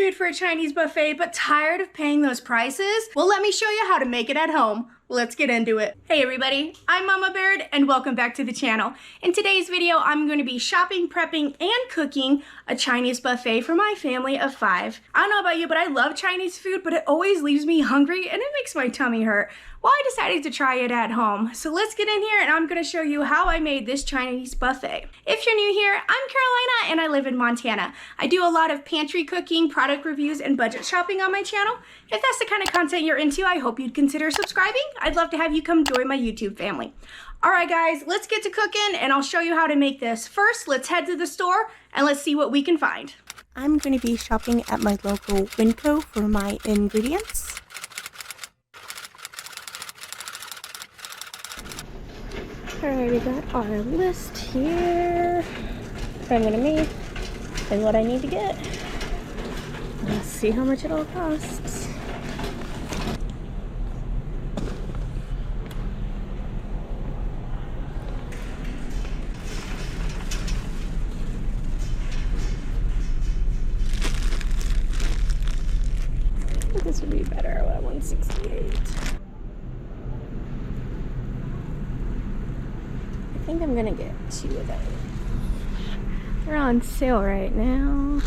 mood for a Chinese buffet, but tired of paying those prices? Well, let me show you how to make it at home. Let's get into it. Hey everybody, I'm Mama Baird and welcome back to the channel. In today's video, I'm going to be shopping, prepping, and cooking a Chinese buffet for my family of 5. I don't know about you, but I love Chinese food, but it always leaves me hungry and it makes my tummy hurt. Well, I decided to try it at home. So let's get in here and I'm going to show you how I made this Chinese buffet. If you're new here, I'm Carolina and I live in Montana. I do a lot of pantry cooking, product reviews, and budget shopping on my channel. If that's the kind of content you're into, I hope you'd consider subscribing. I'd love to have you come join my YouTube family. All right, guys, let's get to cooking and I'll show you how to make this. First, let's head to the store and let's see what we can find. I'm going to be shopping at my local Pico for my ingredients. Alright, we got our list here. What I'm gonna make and what I need to get. Let's see how much it all costs. I think this would be better at 168. I think I'm gonna get 2 of those. They're on sale right now.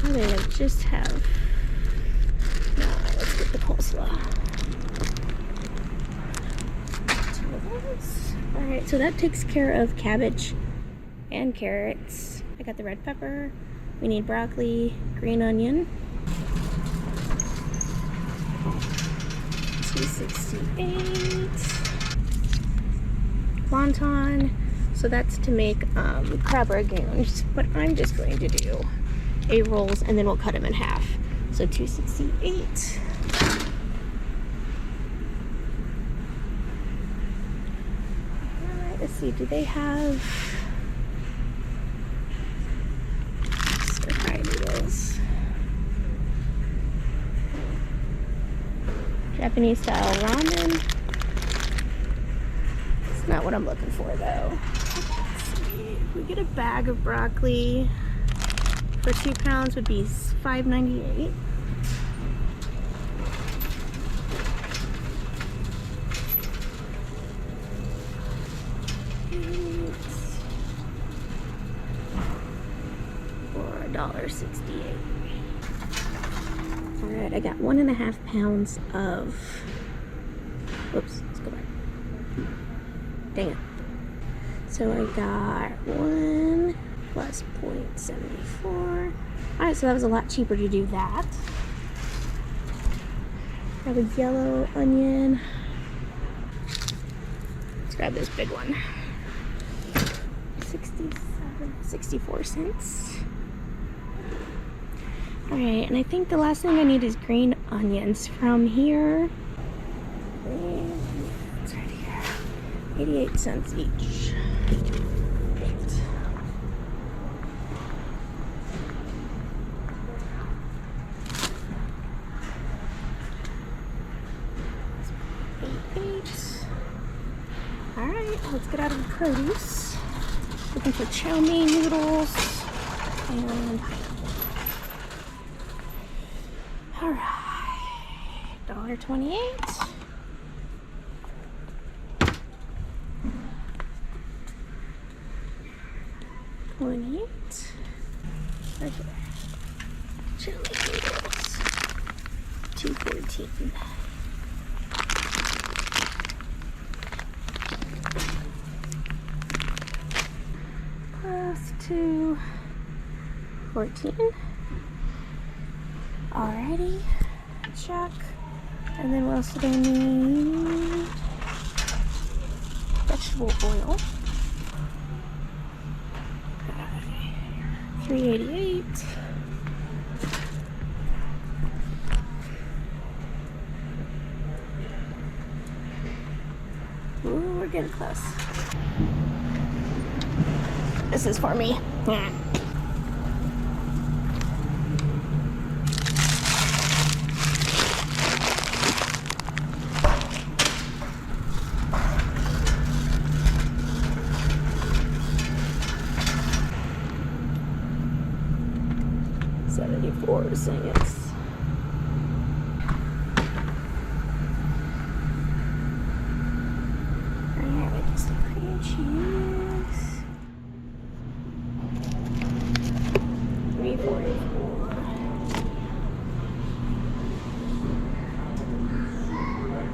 Oh, they like just have. No, let's get the coleslaw. 2 of those. Alright, so that takes care of cabbage and carrots. I got the red pepper. We need broccoli, green onion. 268. Wonton, so that's to make crab rangoons, but I'm just going to do 8 rolls and then we'll cut them in half. So 268. Alright, let's see, do they have stir-fry noodles? Japanese style ramen. Not what I'm looking for though. Let's see. If we get a bag of broccoli for 2 pounds would be $5.98. For $1.68. Alright, I got 1.5 pounds of, whoops, let's go back. Dang it. So I got 1 plus 0.74. Alright, so that was a lot cheaper to do that. I have a yellow onion. Let's grab this big one. 64 cents. Alright, and I think the last thing I need is green onions from here. It's right here. 88 cents each. Alright, let's get out of the produce. Looking for chow mein noodles and alright. $1.28. Okay. Chili noodles. $2.14. Plus $2.14. Alrighty. Check. And then what else do they need? Vegetable oil. $3.88. Ooh, we're getting close. This is for me. 74 cents. Alright, we get some cream cheese. $3.44.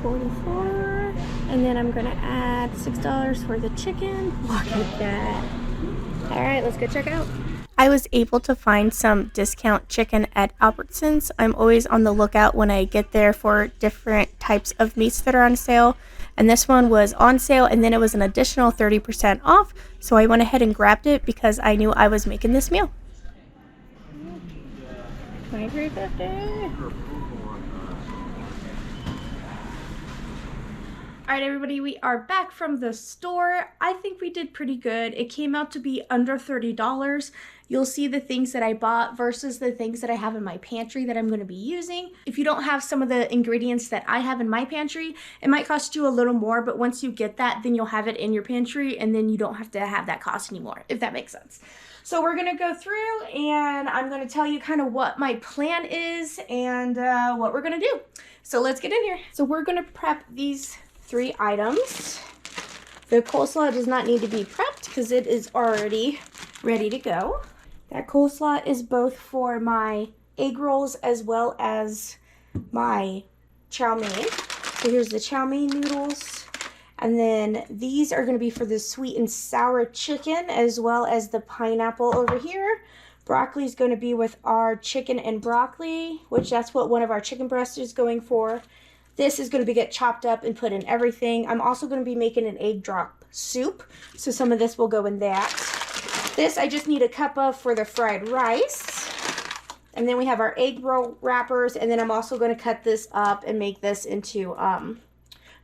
$44. And then I'm gonna add $6 for the chicken. Look at that. Alright, let's go check out. I was able to find some discount chicken at Albertsons. I'm always on the lookout when I get there for different types of meats that are on sale. And this one was on sale, and then it was an additional 30% off. So I went ahead and grabbed it because I knew I was making this meal. $23.50. Alright everybody, we are back from the store. I think we did pretty good. It came out to be under $30. You'll see the things that I bought versus the things that I have in my pantry that I'm going to be using. If you don't have some of the ingredients that I have in my pantry, it might cost you a little more, but once you get that, then you'll have it in your pantry and then you don't have to have that cost anymore, if that makes sense. So we're going to go through and I'm going to tell you kind of what my plan is and what we're going to do. So let's get in here. So we're going to prep these 3 items. The coleslaw does not need to be prepped because it is already ready to go. That coleslaw is both for my egg rolls as well as my chow mein. So here's the chow mein noodles. And then these are going to be for the sweet and sour chicken as well as the pineapple over here. Broccoli is going to be with our chicken and broccoli, which that's what one of our chicken breasts is going for. This is going to get chopped up and put in everything. I'm also going to be making an egg drop soup, so some of this will go in that. This I just need a cup of for the fried rice. And then we have our egg roll wrappers, and then I'm also going to cut this up and make this into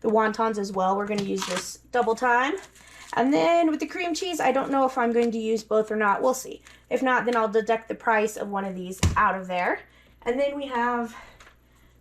the wontons as well. We're going to use this double time. And then with the cream cheese, I don't know if I'm going to use both or not. We'll see. If not, then I'll deduct the price of one of these out of there. And then we have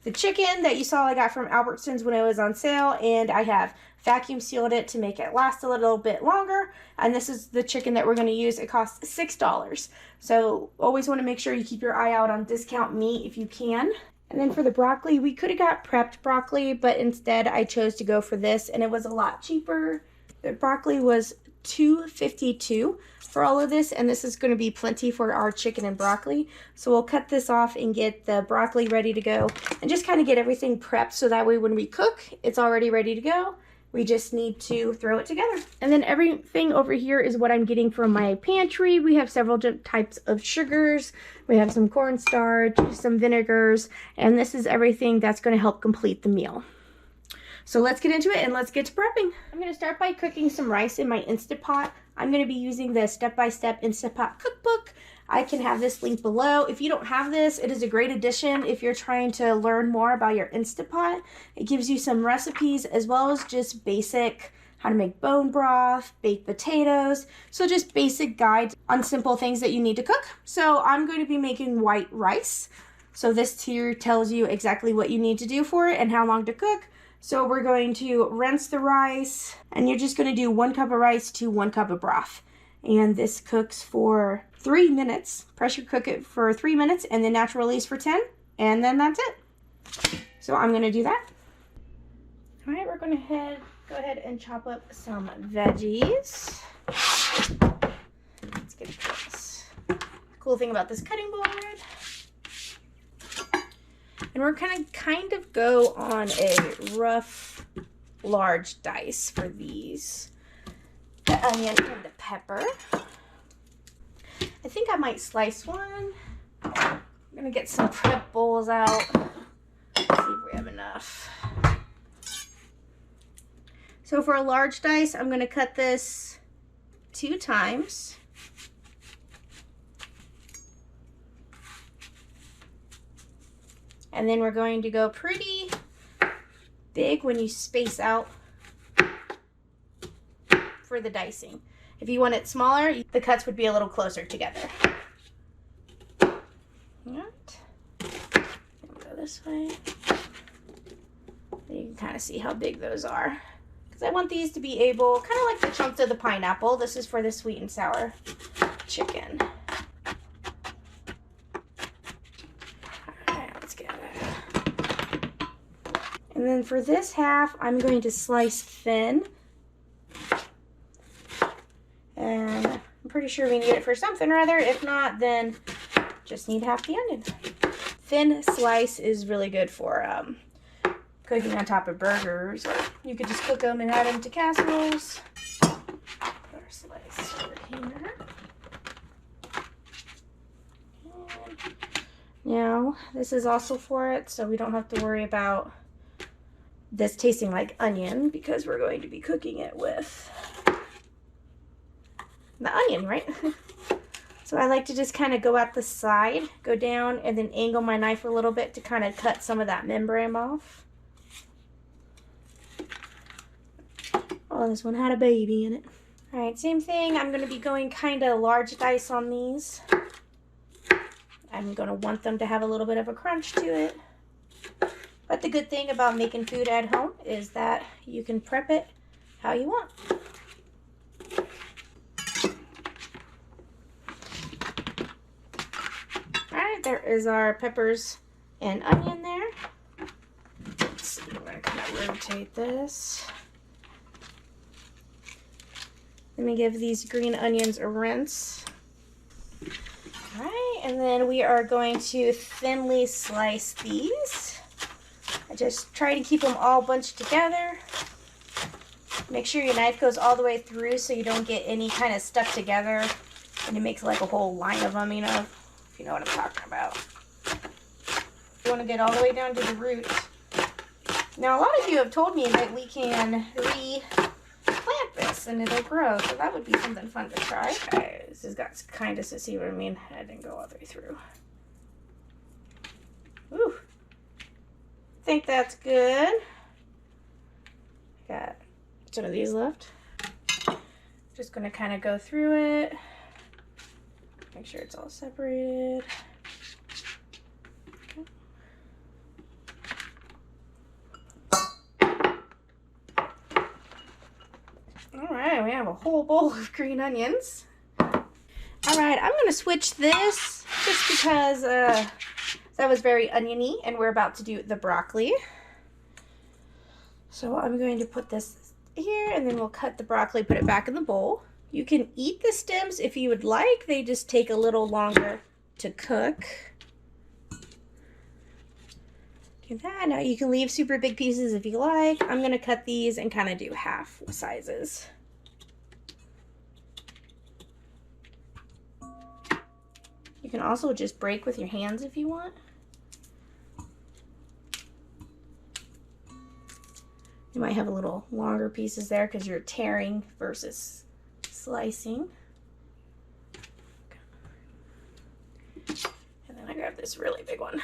the chicken that you saw I got from Albertsons when it was on sale, and I have vacuum sealed it to make it last a little bit longer. And this is the chicken that we're going to use. It costs $6. So always want to make sure you keep your eye out on discount meat if you can. And then for the broccoli, we could have got prepped broccoli, but instead I chose to go for this, and it was a lot cheaper. The broccoli was $2.52 for all of this, and this is going to be plenty for our chicken and broccoli. So we'll cut this off and get the broccoli ready to go and just kind of get everything prepped so that way when we cook, it's already ready to go. We just need to throw it together. And then everything over here is what I'm getting from my pantry. We have several types of sugars. We have some cornstarch, some vinegars, and this is everything that's going to help complete the meal. So let's get into it and let's get to prepping. I'm going to start by cooking some rice in my Instant Pot. I'm going to be using the step-by-step Instant Pot cookbook. I can have this link below. If you don't have this, it is a great addition if you're trying to learn more about your Instant Pot. It gives you some recipes as well as just basic how to make bone broth, baked potatoes. So just basic guides on simple things that you need to cook. So I'm going to be making white rice. So this here tells you exactly what you need to do for it and how long to cook. So we're going to rinse the rice, and you're just going to do 1 cup of rice to 1 cup of broth. And this cooks for 3 minutes. Pressure cook it for 3 minutes and then natural release for 10. And then that's it. So I'm going to do that. All right, we're going to go ahead and chop up some veggies. Let's get this. The cool thing about this cutting board. And we're going to kind of go on a rough, large dice for these. The onion and the pepper. I think I might slice one. I'm going to get some prep bowls out. See if we have enough. So for a large dice, I'm going to cut this 2 times. And then we're going to go pretty big when you space out for the dicing. If you want it smaller, the cuts would be a little closer together. Right. Go this way. You can kind of see how big those are. Because I want these to be able, kind of like the chunks of the pineapple. This is for the sweet and sour chicken. And then for this half, I'm going to slice thin. And I'm pretty sure we need it for something or other. If not, then just need half the onion. Thin slice is really good for cooking on top of burgers. Or you could just cook them and add them to casseroles. Put our slice over here. Now, this is also for it, so we don't have to worry about this tasting like onion because we're going to be cooking it with the onion, right? So I like to just kind of go out the side, go down, and then angle my knife a little bit to kind of cut some of that membrane off. Oh, this one had a baby in it. All right, same thing. I'm going to be going kind of large dice on these. I'm going to want them to have a little bit of a crunch to it. But the good thing about making food at home is that you can prep it how you want. Alright, there is our peppers and onion there. Let's see, we're going to kind of rotate this. Let me give these green onions a rinse. Alright, and then we are going to thinly slice these. I just try to keep them all bunched together. Make sure your knife goes all the way through so you don't get any kind of stuck together and it makes like a whole line of them, you know, if you know what I'm talking about. You want to get all the way down to the root. Now, a lot of you have told me that we can replant this and it'll grow, so that would be something fun to try. Okay, this has got kind of to see what I mean. I didn't go all the way through. Ooh. I think that's good. Got some of these left. Just gonna kind of go through it. Make sure it's all separated. All right, we have a whole bowl of green onions. All right, I'm gonna switch this just because that was very oniony and we're about to do the broccoli. So I'm going to put this here and then we'll cut the broccoli, put it back in the bowl. You can eat the stems if you would like. They just take a little longer to cook. Do that. Now you can leave super big pieces if you like. I'm going to cut these and kind of do half sizes. You can also just break with your hands if you want. You might have a little longer pieces there because you're tearing versus slicing. And then I grab this really big one.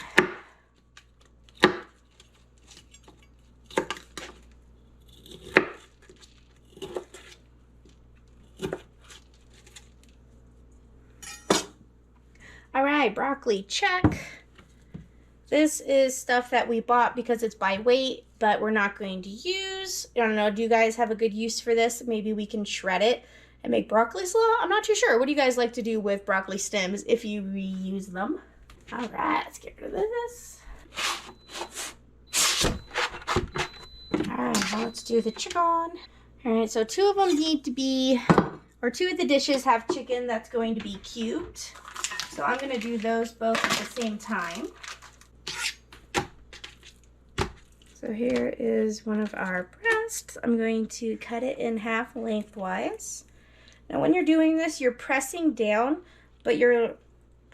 All right, broccoli, check. This is stuff that we bought because it's by weight, but we're not going to use. I don't know, do you guys have a good use for this? Maybe we can shred it and make broccoli slaw? I'm not too sure. What do you guys like to do with broccoli stems if you reuse them? All right, let's get rid of this. All right, now let's do the chicken. All right, so two of them need to be, or two of the dishes have chicken that's going to be cubed. So I'm gonna do those both at the same time. So here is one of our breasts. I'm going to cut it in half lengthwise. Now when you're doing this, you're pressing down, but you're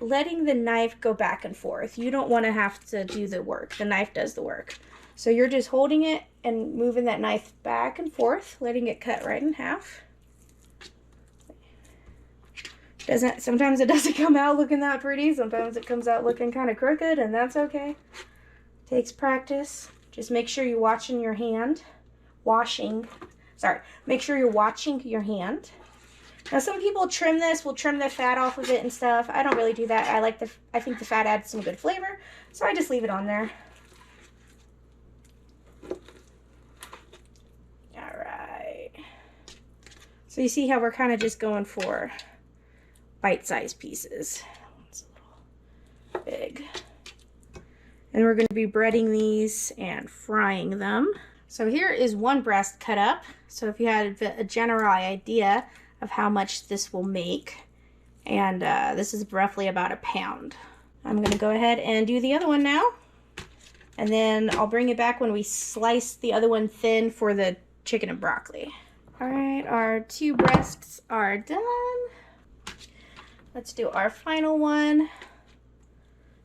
letting the knife go back and forth. You don't want to have to do the work. The knife does the work. So you're just holding it and moving that knife back and forth, letting it cut right in half. Sometimes it doesn't come out looking that pretty. Sometimes it comes out looking kind of crooked, and that's okay. Takes practice. Just make sure you're watching your hand. Make sure you're watching your hand. Now some people trim this, will trim the fat off of it and stuff. I don't really do that. I think the fat adds some good flavor, so I just leave it on there. All right. So you see how we're kind of just going for bite-sized pieces. It's a little big. And we're going to be breading these and frying them. So here is one breast cut up. So if you had a general idea of how much this will make. And this is roughly about a pound. I'm going to go ahead and do the other one now. And then I'll bring it back when we slice the other one thin for the chicken and broccoli. All right, our 2 breasts are done. Let's do our final one.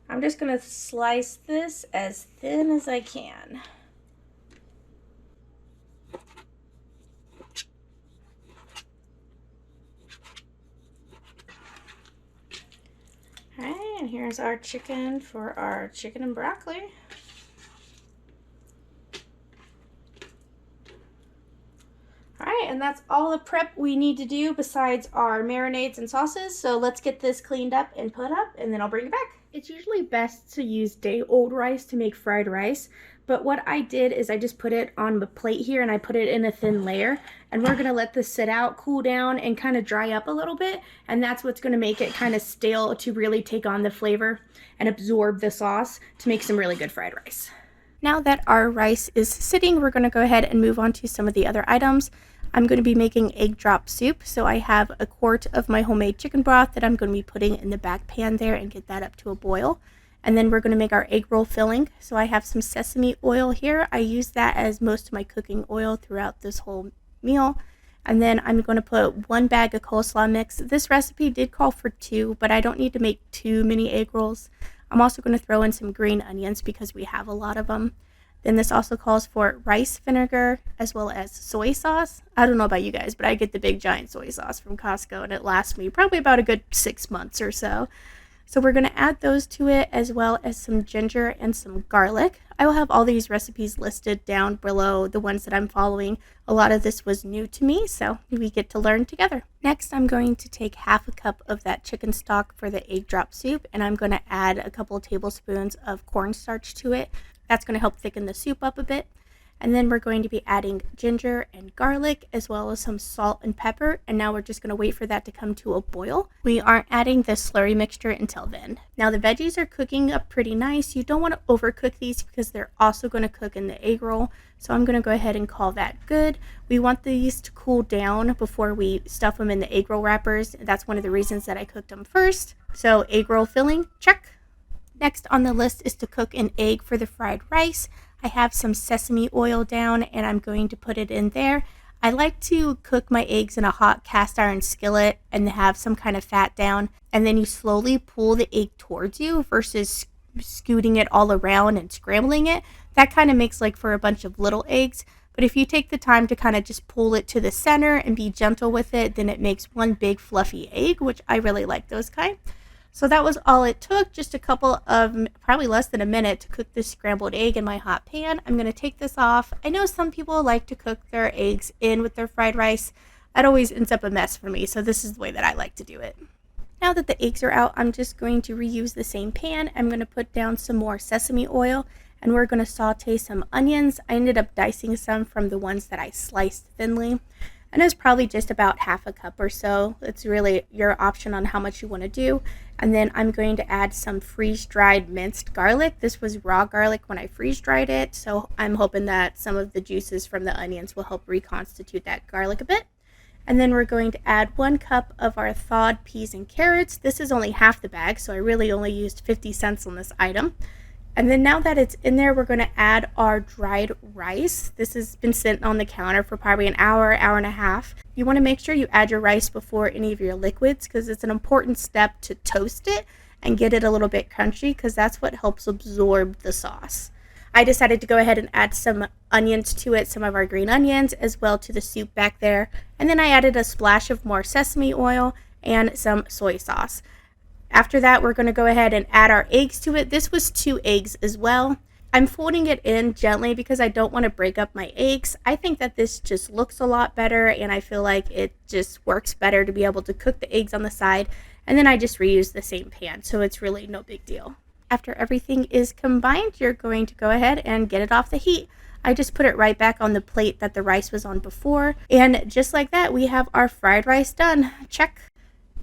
I'm just gonna slice this as thin as I can. All right, and here's our chicken for our chicken and broccoli. Alright, and that's all the prep we need to do besides our marinades and sauces. So let's get this cleaned up and put up, and then I'll bring it back. It's usually best to use day-old rice to make fried rice, but what I did is I just put it on the plate here and I put it in a thin layer, and we're going to let this sit out, cool down, and kind of dry up a little bit, and that's what's going to make it kind of stale to really take on the flavor and absorb the sauce to make some really good fried rice. Now that our rice is sitting, we're going to go ahead and move on to some of the other items. I'm going to be making egg drop soup, so I have a quart of my homemade chicken broth that I'm going to be putting in the back pan there and get that up to a boil. And then we're going to make our egg roll filling. So I have some sesame oil here. I use that as most of my cooking oil throughout this whole meal. And then I'm going to put 1 bag of coleslaw mix. This recipe did call for 2, but I don't need to make too many egg rolls. I'm also going to throw in some green onions because we have a lot of them. Then this also calls for rice vinegar as well as soy sauce. I don't know about you guys, but I get the big giant soy sauce from Costco and it lasts me probably about a good 6 months or so. So we're going to add those to it as well as some ginger and some garlic. I will have all these recipes listed down below, the ones that I'm following. A lot of this was new to me, so we get to learn together. Next, I'm going to take half a cup of that chicken stock for the egg drop soup, and I'm going to add a couple tablespoons of cornstarch to it. That's going to help thicken the soup up a bit. And then we're going to be adding ginger and garlic as well as some salt and pepper. And now we're just going to wait for that to come to a boil. We aren't adding the slurry mixture until then. Now the veggies are cooking up pretty nice. You don't want to overcook these because they're also going to cook in the egg roll. So I'm going to go ahead and call that good. We want these to cool down before we stuff them in the egg roll wrappers. That's one of the reasons that I cooked them first. So egg roll filling, check. Next on the list is to cook an egg for the fried rice. I have some sesame oil down and I'm going to put it in there. I like to cook my eggs in a hot cast iron skillet and have some kind of fat down, and then you slowly pull the egg towards you versus scooting it all around and scrambling it. That kind of makes like for a bunch of little eggs, but if you take the time to kind of just pull it to the center and be gentle with it, then it makes one big fluffy egg, which I really like those kind. So that was all it took, just a couple of, probably less than a minute to cook this scrambled egg in my hot pan. I'm going to take this off. I know some people like to cook their eggs in with their fried rice. That always ends up a mess for me, so this is the way that I like to do it. Now that the eggs are out, I'm just going to reuse the same pan. I'm going to put down some more sesame oil, and we're going to saute some onions. I ended up dicing some from the ones that I sliced thinly. And it's probably just about half a cup or so. It's really your option on how much you want to do. And then I'm going to add some freeze-dried minced garlic. This was raw garlic when I freeze-dried it, so I'm hoping that some of the juices from the onions will help reconstitute that garlic a bit. And then we're going to add 1 cup of our thawed peas and carrots. This is only half the bag, so I really only used 50 cents on this item. And then now that it's in there, we're going to add our dried rice. This has been sitting on the counter for probably an hour, hour and a half. You want to make sure you add your rice before any of your liquids because it's an important step to toast it and get it a little bit crunchy because that's what helps absorb the sauce. I decided to go ahead and add some onions to it, some of our green onions, as well to the soup back there. And then I added a splash of more sesame oil and some soy sauce. After that, we're going to go ahead and add our eggs to it. This was 2 eggs as well. I'm folding it in gently because I don't want to break up my eggs. I think that this just looks a lot better, and I feel like it just works better to be able to cook the eggs on the side. And then I just reuse the same pan, so it's really no big deal. After everything is combined, you're going to go ahead and get it off the heat. I just put it right back on the plate that the rice was on before. And just like that, we have our fried rice done. Check.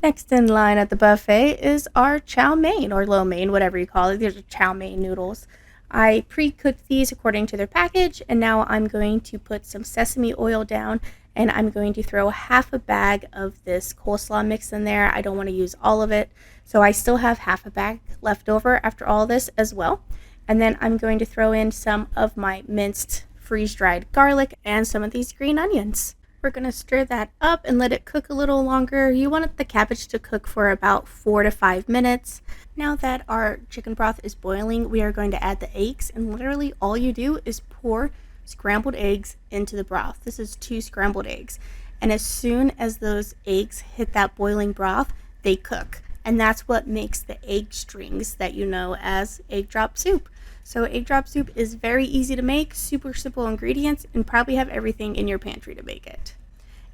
Next in line at the buffet is our chow mein or lo mein, whatever you call it. These are chow mein noodles. I pre-cooked these according to their package, and now I'm going to put some sesame oil down, and I'm going to throw half a bag of this coleslaw mix in there. I don't want to use all of it, so I still have half a bag left over after all this as well. And then I'm going to throw in some of my minced freeze-dried garlic and some of these green onions. We're going to stir that up and let it cook a little longer. You want the cabbage to cook for about 4 to 5 minutes. Now that our chicken broth is boiling, we are going to add the eggs, and literally all you do is pour scrambled eggs into the broth. This is 2 scrambled eggs. And as soon as those eggs hit that boiling broth, they cook. And that's what makes the egg strings that you know as egg drop soup. So egg drop soup is very easy to make, super simple ingredients, and probably have everything in your pantry to make it.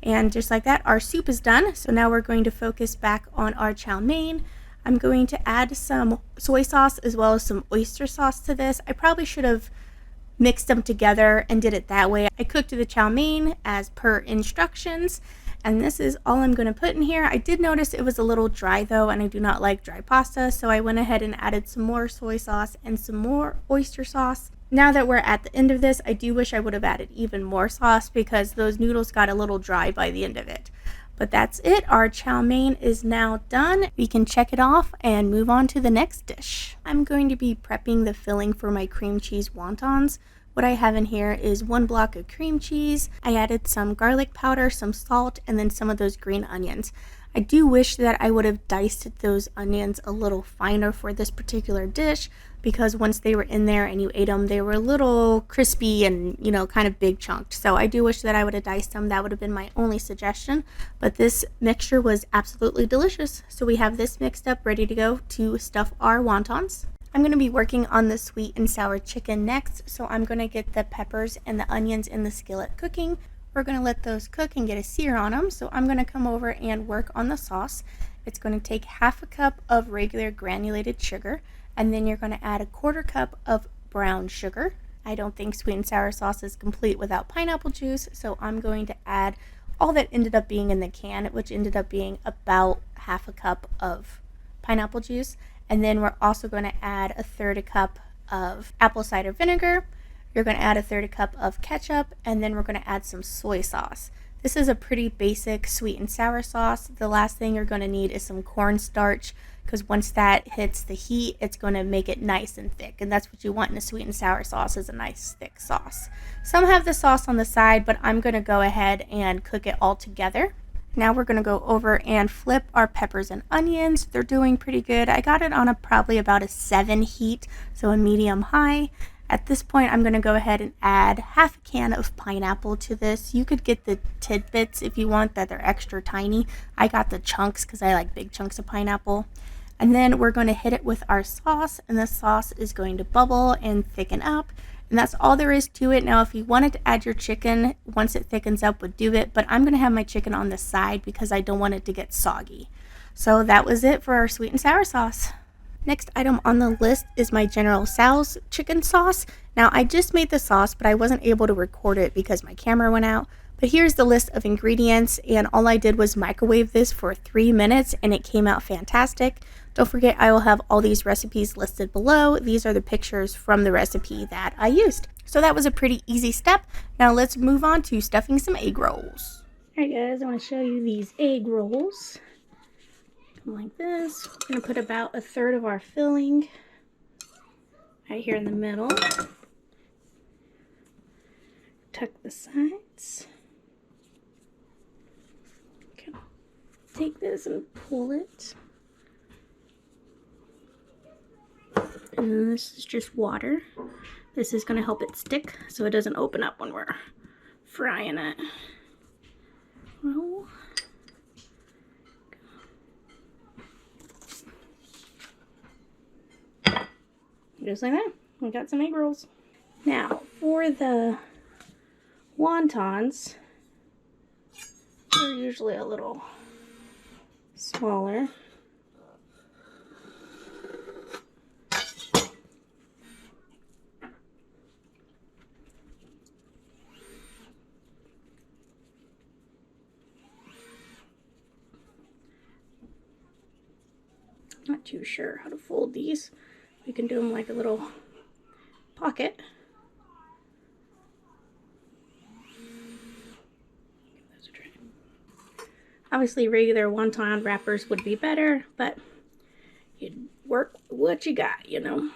And just like that, our soup is done. So now we're going to focus back on our chow mein. I'm going to add some soy sauce as well as some oyster sauce to this. I probably should have mixed them together and did it that way. I cooked the chow mein as per instructions, and this is all I'm going to put in here. I did notice it was a little dry though, and I do not like dry pasta, so I went ahead and added some more soy sauce and some more oyster sauce. Now that we're at the end of this, I do wish I would have added even more sauce because those noodles got a little dry by the end of it. But that's it. Our chow mein is now done. We can check it off and move on to the next dish. I'm going to be prepping the filling for my cream cheese wontons. What I have in here is 1 block of cream cheese. I added some garlic powder, some salt, and then some of those green onions. I do wish that I would have diced those onions a little finer for this particular dish, because once they were in there and you ate them, they were a little crispy and, you know, kind of big chunked. So I do wish that I would have diced them. That would have been my only suggestion. But this mixture was absolutely delicious. So we have this mixed up, ready to go to stuff our wontons. I'm going to be working on the sweet and sour chicken next. So I'm going to get the peppers and the onions in the skillet cooking. We're going to let those cook and get a sear on them. So I'm going to come over and work on the sauce. It's going to take half a cup of regular granulated sugar, and then you're going to add a 1/4 cup of brown sugar. I don't think sweet and sour sauce is complete without pineapple juice, so I'm going to add all that ended up being in the can, which ended up being about half a cup of pineapple juice. And then we're also going to add a 1/3 cup of apple cider vinegar. You're going to add a 1/3 cup of ketchup, and then we're going to add some soy sauce. This is a pretty basic sweet and sour sauce. The last thing you're going to need is some cornstarch, because once that hits the heat, it's going to make it nice and thick, and that's what you want in a sweet and sour sauce, is a nice thick sauce. Some have the sauce on the side, but I'm going to go ahead and cook it all together. Now we're going to go over and flip our peppers and onions. They're doing pretty good. I got it on probably about a 7 heat, so a medium high. At this point, I'm going to go ahead and add half a can of pineapple to this. You could get the tidbits if you want, that they're extra tiny. I got the chunks because I like big chunks of pineapple. And then we're going to hit it with our sauce, and the sauce is going to bubble and thicken up. And that's all there is to it. Now, if you wanted to add your chicken, once it thickens up, would do it. But I'm going to have my chicken on the side because I don't want it to get soggy. So that was it for our sweet and sour sauce. Next item on the list is my General Tso's chicken sauce. Now, I just made the sauce, but I wasn't able to record it because my camera went out. But here's the list of ingredients, and all I did was microwave this for 3 minutes, and it came out fantastic. Don't forget, I will have all these recipes listed below. These are the pictures from the recipe that I used. So that was a pretty easy step. Now let's move on to stuffing some egg rolls. Alright guys, I want to show you these egg rolls. Like this. We're going to put about 1/3 of our filling right here in the middle. Tuck the sides. Okay. Take this and pull it. And then this is just water. This is going to help it stick so it doesn't open up when we're frying it. Roll. Just like that, we got some egg rolls. Now, for the wontons, they're usually a little smaller. Not too sure how to fold these. We can do them like a little pocket. Obviously regular wonton wrappers would be better, but you'd work with what you got, you know.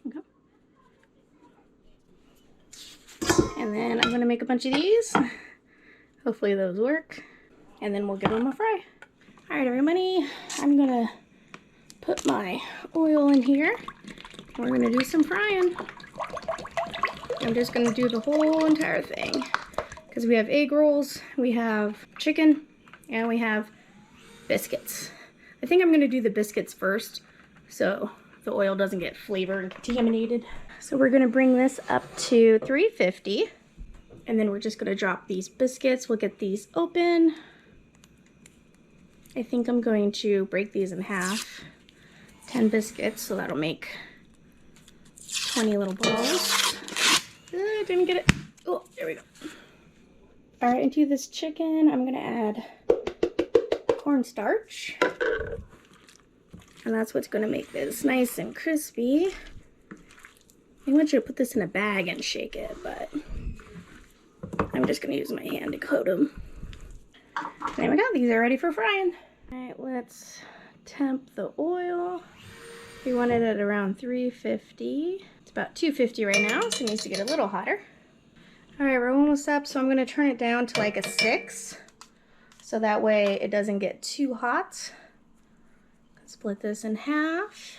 Okay. And then I'm gonna make a bunch of these. Hopefully those work. And then we'll give them a fry. All right, everybody, I'm gonna put my oil in here. We're gonna do some frying. I'm just gonna do the whole entire thing because we have egg rolls, we have chicken, and we have biscuits. I think I'm gonna do the biscuits first so the oil doesn't get flavor and contaminated. So we're gonna bring this up to 350, and then we're just gonna drop these biscuits. We'll get these open. I think I'm going to break these in half. 10 biscuits, so that'll make 20 little balls. Didn't get it. Oh, there we go. All right, into this chicken, I'm gonna add cornstarch. And that's what's gonna make this nice and crispy. I want you to put this in a bag and shake it, but I'm just gonna use my hand to coat them. There we go, these are ready for frying. All right, let's temp the oil. We want it at around 350. It's about 250 right now, so it needs to get a little hotter. All right, we're almost up, so I'm gonna turn it down to like a 6, so that way it doesn't get too hot. Split this in half,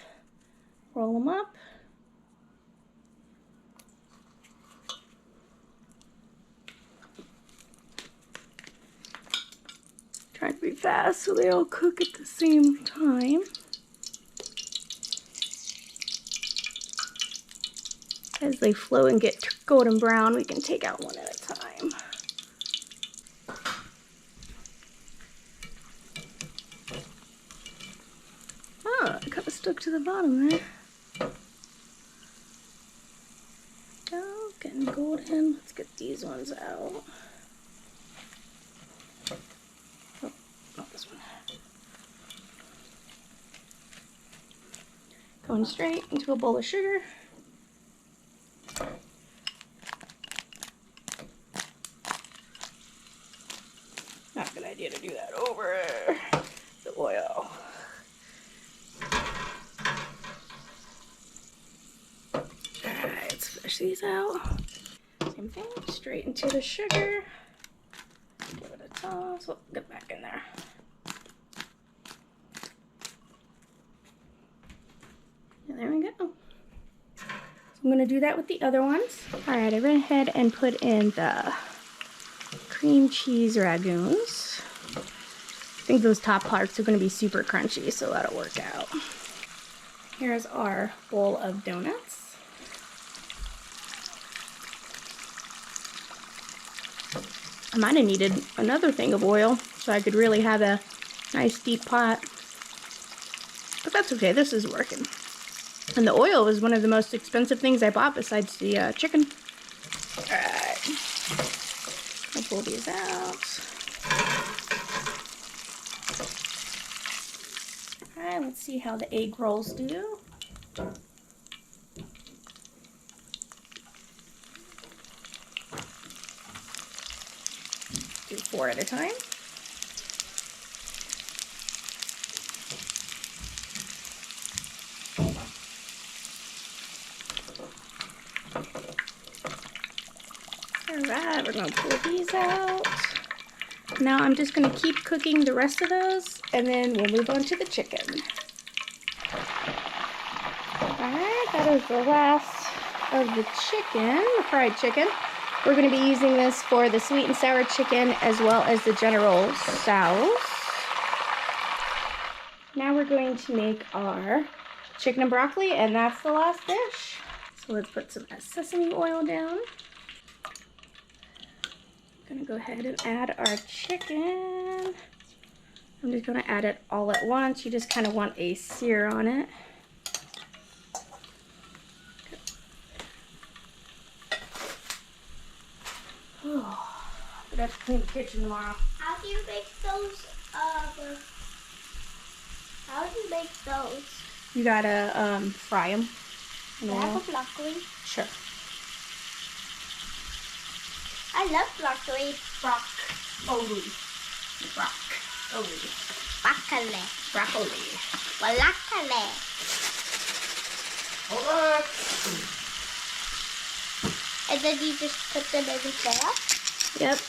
roll them up. Try to be fast so they all cook at the same time. As they flow and get golden brown, we can take out one at a time. Oh, it kind of stuck to the bottom there. Oh, getting golden. Let's get these ones out. Oh, not this one. Going straight into a bowl of sugar. Not a good idea to do that over the oil. Alright, let's fish these out. Same thing, straight into the sugar. Give it a toss. Oh, get back in there. And there we go. So I'm going to do that with the other ones. Alright, I went ahead and put in the cream cheese ragoons. I think those top parts are going to be super crunchy, so that'll work out. Here's our bowl of donuts. I might have needed another thing of oil so I could really have a nice deep pot. But that's okay, this is working. And the oil was one of the most expensive things I bought besides the chicken. Alright. I'll pull these out. Alright, let's see how the egg rolls do. Do 4 at a time. Alright, we're going to pull these out. Now I'm just going to keep cooking the rest of those, and then we'll move on to the chicken. Alright, that is the last of the chicken, the fried chicken. We're going to be using this for the sweet and sour chicken as well as the general sauce. Now we're going to make our chicken and broccoli, and that's the last dish. So let's put some sesame oil down. I'm gonna go ahead and add our chicken. I'm just gonna add it all at once. You just kind of want a sear on it. Oh. gonna have to clean the kitchen tomorrow. How do you make those? How do you make those? You gotta fry them. Do I have a broccoli? Sure. I love broccoli. Broccoli. Broccoli. Broccoli. Broccoli. Hold on. And then you just put them in the pan? Yep.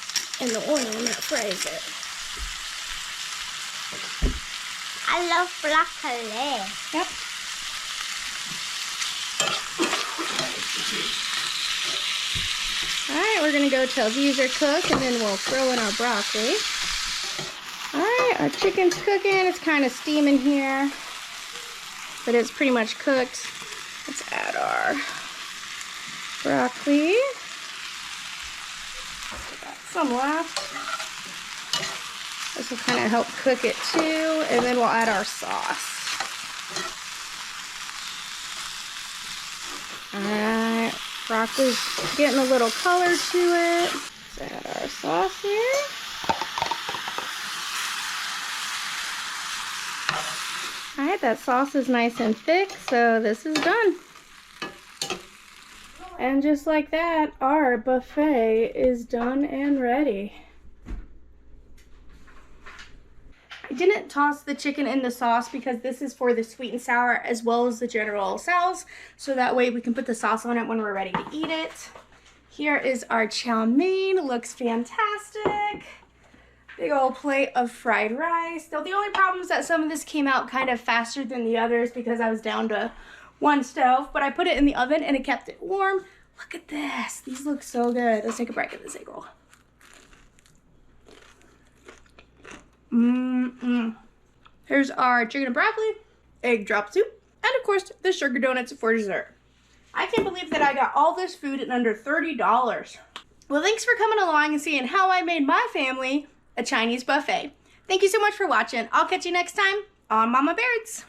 And the oil and that fries it. I love broccoli. Yep. Alright, we're going to go till these are cooked and then we'll throw in our broccoli. Alright, our chicken's cooking. It's kind of steaming here, but it's pretty much cooked. Let's add our broccoli. Got some left. This will kind of help cook it too, and then we'll add our sauce. Alright, broccoli's getting a little color to it. Let's add our sauce here. Alright, that sauce is nice and thick, so this is done. And just like that, our buffet is done and ready. I didn't toss the chicken in the sauce because this is for the sweet and sour as well as the general sauce, so that way we can put the sauce on it when we're ready to eat it. Here is our chow mein. It looks fantastic. Big old plate of fried rice. Now the only problem is that some of this came out kind of faster than the others because I was down to one stove, but I put it in the oven and it kept it warm. Look at this. These look so good. Let's take a bite of this egg roll. Here's our chicken and broccoli, egg drop soup, and of course the sugar donuts for dessert. I can't believe that I got all this food at under $30. Well, thanks for coming along and seeing how I made my family a Chinese buffet. Thank you so much for watching. I'll catch you next time on Mama Baird's.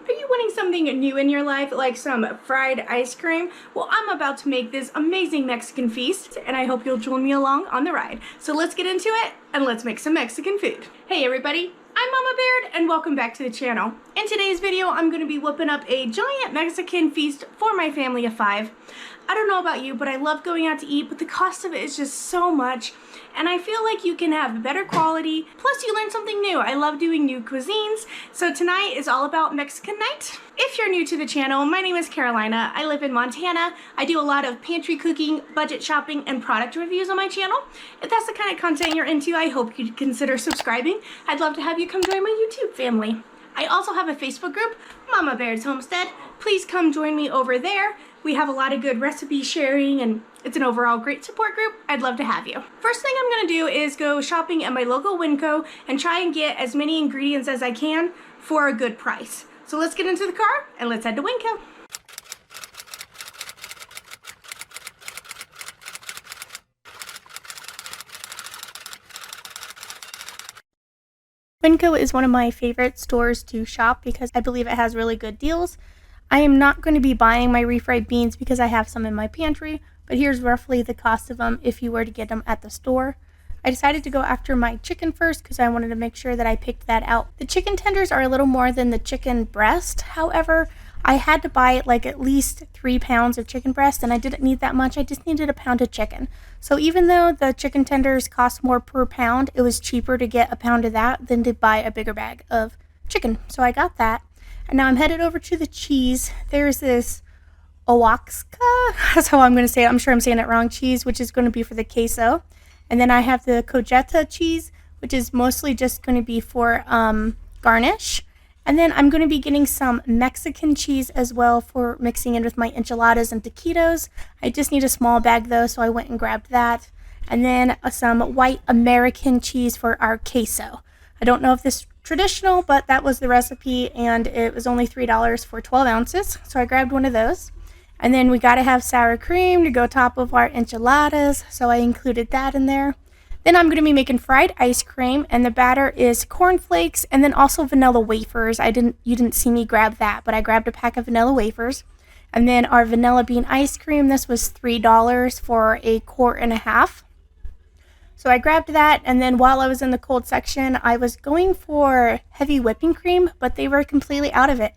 Are you wanting something new in your life, like some fried ice cream? Well, I'm about to make this amazing Mexican feast, and I hope you'll join me along on the ride. So let's get into it, and let's make some Mexican food. Hey everybody, I'm Mama Baird, and welcome back to the channel. In today's video, I'm going to be whipping up a giant Mexican feast for my family of 5. I don't know about you, but I love going out to eat, but the cost of it is just so much. And I feel like you can have better quality, plus you learn something new. I love doing new cuisines, so tonight is all about Mexican night. If you're new to the channel, my name is Carolina. I live in Montana. I do a lot of pantry cooking, budget shopping, and product reviews on my channel. If that's the kind of content you're into, I hope you'd consider subscribing. I'd love to have you come join my YouTube family. I also have a Facebook group, Mama Baird's Homestead. Please come join me over there. We have a lot of good recipe sharing and it's an overall great support group. I'd love to have you. First thing I'm gonna do is go shopping at my local Winco and try and get as many ingredients as I can for a good price. So let's get into the car and let's head to Winco. Winco is one of my favorite stores to shop because I believe it has really good deals. I am not going to be buying my refried beans because I have some in my pantry, but here's roughly the cost of them if you were to get them at the store. I decided to go after my chicken first because I wanted to make sure that I picked that out. The chicken tenders are a little more than the chicken breast. However, I had to buy like at least 3 pounds of chicken breast and I didn't need that much. I just needed a pound of chicken. So even though the chicken tenders cost more per pound, it was cheaper to get a pound of that than to buy a bigger bag of chicken. So I got that. And now I'm headed over to the cheese. There's this Oaxaca, that's how I'm going to say it. I'm sure I'm saying it wrong, cheese, which is going to be for the queso. And then I have the cojeta cheese, which is mostly just going to be for garnish. And then I'm going to be getting some Mexican cheese as well for mixing in with my enchiladas and taquitos. I just need a small bag though, so I went and grabbed that. And then some white American cheese for our queso. I don't know if this is traditional, but that was the recipe and it was only $3 for 12 ounces. So I grabbed one of those. And then we got to have sour cream to go top of our enchiladas, so I included that in there. Then I'm going to be making fried ice cream, and the batter is cornflakes and then also vanilla wafers. You didn't see me grab that, but I grabbed a pack of vanilla wafers. And then our vanilla bean ice cream, this was $3 for a quart and a half. So I grabbed that, and then while I was in the cold section, I was going for heavy whipping cream, but they were completely out of it.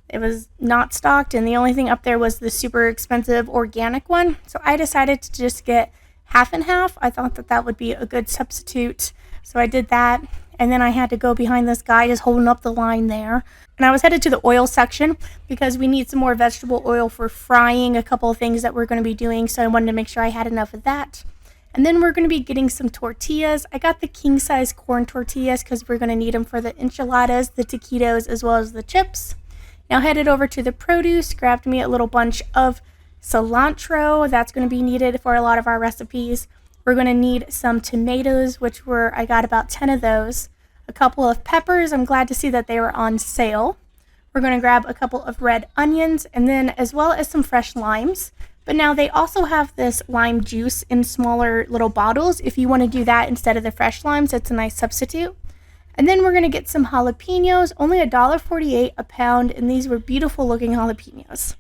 It was not stocked, and the only thing up there was the super expensive organic one. So I decided to just get half and half. I thought that that would be a good substitute. So I did that, and then I had to go behind this guy just holding up the line there. And I was headed to the oil section because we need some more vegetable oil for frying a couple of things that we're going to be doing. So I wanted to make sure I had enough of that. And then we're going to be getting some tortillas. I got the king size corn tortillas because we're going to need them for the enchiladas, the taquitos, as well as the chips. Now headed over to the produce, grabbed me a little bunch of cilantro. That's going to be needed for a lot of our recipes. We're going to need some tomatoes, I got about 10 of those. A couple of peppers. I'm glad to see that they were on sale. We're going to grab a couple of red onions, and then as well as some fresh limes. But now they also have this lime juice in smaller little bottles. If you want to do that instead of the fresh limes, it's a nice substitute. And then we're going to get some jalapenos, only $1.48 a pound, and these were beautiful looking jalapenos.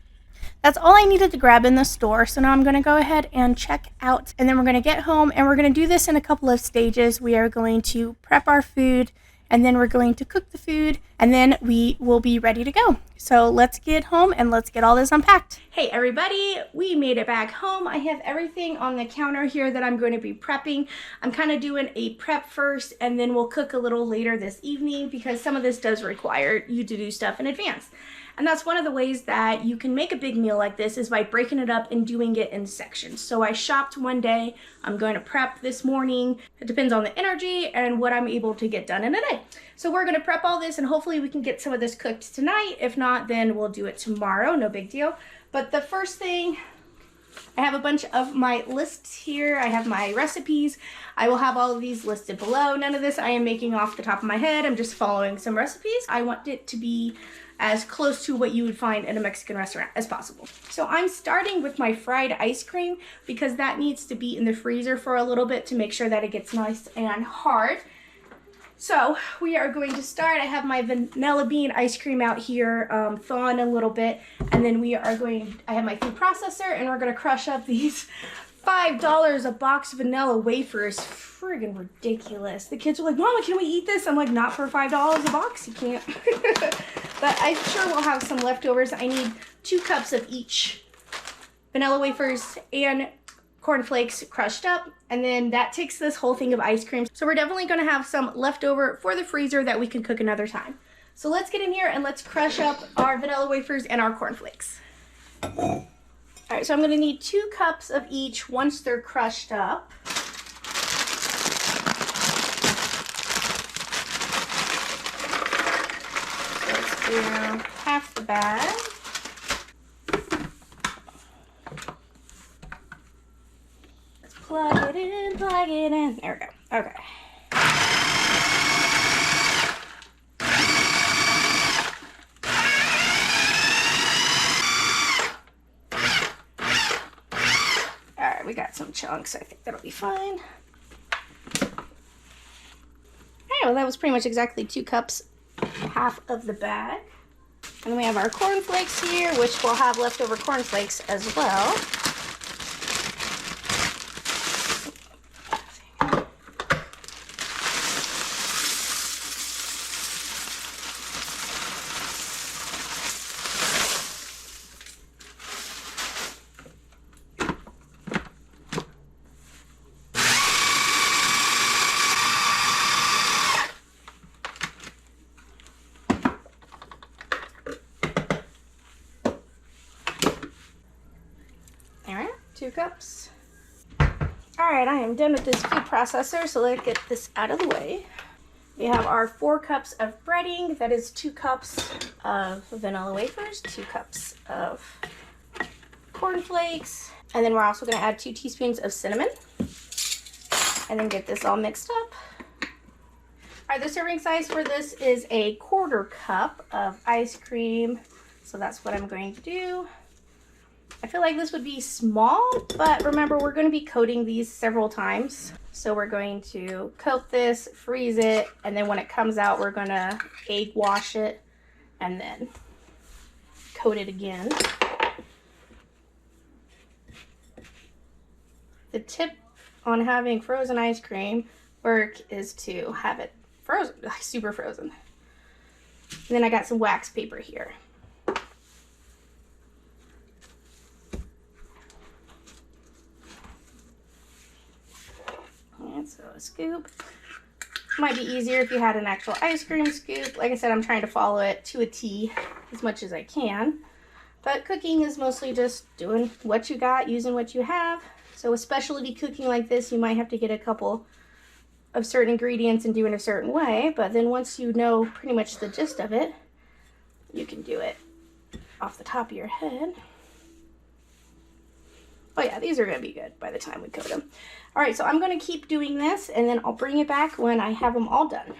That's all I needed to grab in the store, so now I'm going to go ahead and check out, and then we're going to get home, and we're going to do this in a couple of stages. We are going to prep our food, and then we're going to cook the food, and then we will be ready to go. So let's get home and let's get all this unpacked. Hey everybody, we made it back home. I have everything on the counter here that I'm going to be prepping. I'm kind of doing a prep first, and then we'll cook a little later this evening because some of this does require you to do stuff in advance. And that's one of the ways that you can make a big meal like this is by breaking it up and doing it in sections. So I shopped one day, I'm going to prep this morning. It depends on the energy and what I'm able to get done in a day. So we're gonna prep all this and hopefully we can get some of this cooked tonight. If not, then we'll do it tomorrow, no big deal. But the first thing, I have a bunch of my lists here. I have my recipes. I will have all of these listed below. None of this I am making off the top of my head. I'm just following some recipes. I want it to be as close to what you would find in a Mexican restaurant as possible. So I'm starting with my fried ice cream because that needs to be in the freezer for a little bit to make sure that it gets nice and hard. So we are going to start. I have my vanilla bean ice cream out here thawing a little bit, and then I have my food processor, and we're gonna crush up these $5 a box vanilla wafers. Friggin' ridiculous. The kids are like, Mama, can we eat this? I'm like, not for $5 a box, you can't. But I'm sure we'll have some leftovers. I need 2 cups of each vanilla wafers and cornflakes crushed up, and then that takes this whole thing of ice cream. So we're definitely going to have some leftover for the freezer that we can cook another time. So let's get in here and let's crush up our vanilla wafers and our cornflakes. All right, so I'm going to need 2 cups of each once they're crushed up. So let's do half the bag. Plug it in, plug it in. There we go. Okay. Alright, we got some chunks. I think that'll be fine. Alright, well that was pretty much exactly 2 cups, half of the bag. And then we have our cornflakes here, which we'll have leftover cornflakes as well. Alright, 2 cups. Alright, I am done with this food processor, so let's get this out of the way. We have our 4 cups of breading. That is 2 cups of vanilla wafers, 2 cups of cornflakes, and then we're also going to add 2 teaspoons of cinnamon, and then get this all mixed up. Alright, the serving size for this is a 1/4 cup of ice cream, so that's what I'm going to do. I feel like this would be small, but remember we're going to be coating these several times. So we're going to coat this, freeze it, and then when it comes out we're going to egg wash it and then coat it again. The tip on having frozen ice cream work is to have it frozen, super frozen. And then I got some wax paper here. And so a scoop. Might be easier if you had an actual ice cream scoop. Like I said, I'm trying to follow it to a T as much as I can. But cooking is mostly just doing what you got, using what you have. So with specialty cooking like this, you might have to get a couple of certain ingredients and do it a certain way. But then once you know pretty much the gist of it, you can do it off the top of your head. Oh yeah, these are going to be good by the time we coat them. All right, so I'm going to keep doing this, and then I'll bring it back when I have them all done.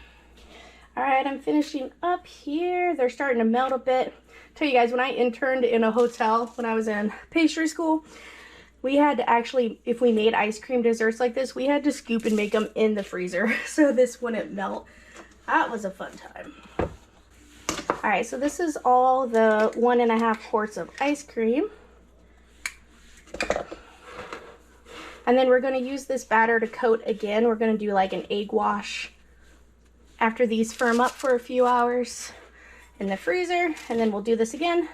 All right, I'm finishing up here. They're starting to melt a bit. Tell you guys, when I interned in a hotel when I was in pastry school, we had to actually, if we made ice cream desserts like this, we had to scoop and make them in the freezer so this wouldn't melt. That was a fun time. All right, so this is all the 1.5 quarts of ice cream. And then we're going to use this batter to coat again. We're going to do like an egg wash after these firm up for a few hours in the freezer. And then we'll do this again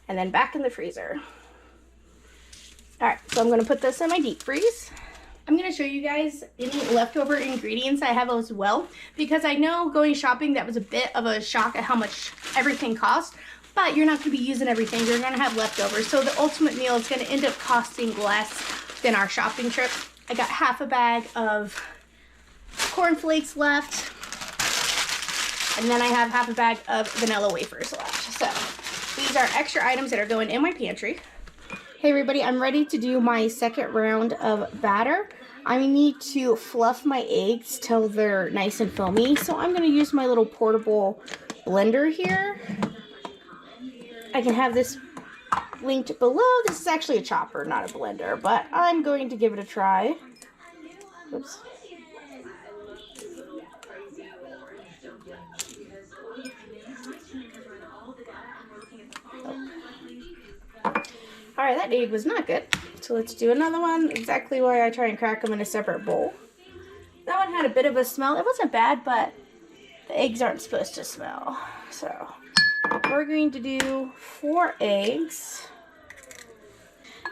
and then back in the freezer. All right, so I'm going to put this in my deep freeze. I'm going to show you guys any leftover ingredients I have as well, because I know going shopping, that was a bit of a shock at how much everything cost. But you're not going to be using everything. You're going to have leftovers. So the ultimate meal is going to end up costing less than our shopping trip. I got half a bag of cornflakes left. And then I have half a bag of vanilla wafers left. So these are extra items that are going in my pantry. Hey everybody, I'm ready to do my second round of batter. I need to fluff my eggs till they're nice and foamy. So I'm going to use my little portable blender here. I can have this linked below. This is actually a chopper, not a blender, but I'm going to give it a try. Oops. Oh. All right, that egg was not good. So let's do another one. Exactly why I try and crack them in a separate bowl. That one had a bit of a smell. It wasn't bad, but the eggs aren't supposed to smell. So we're going to do 4 eggs.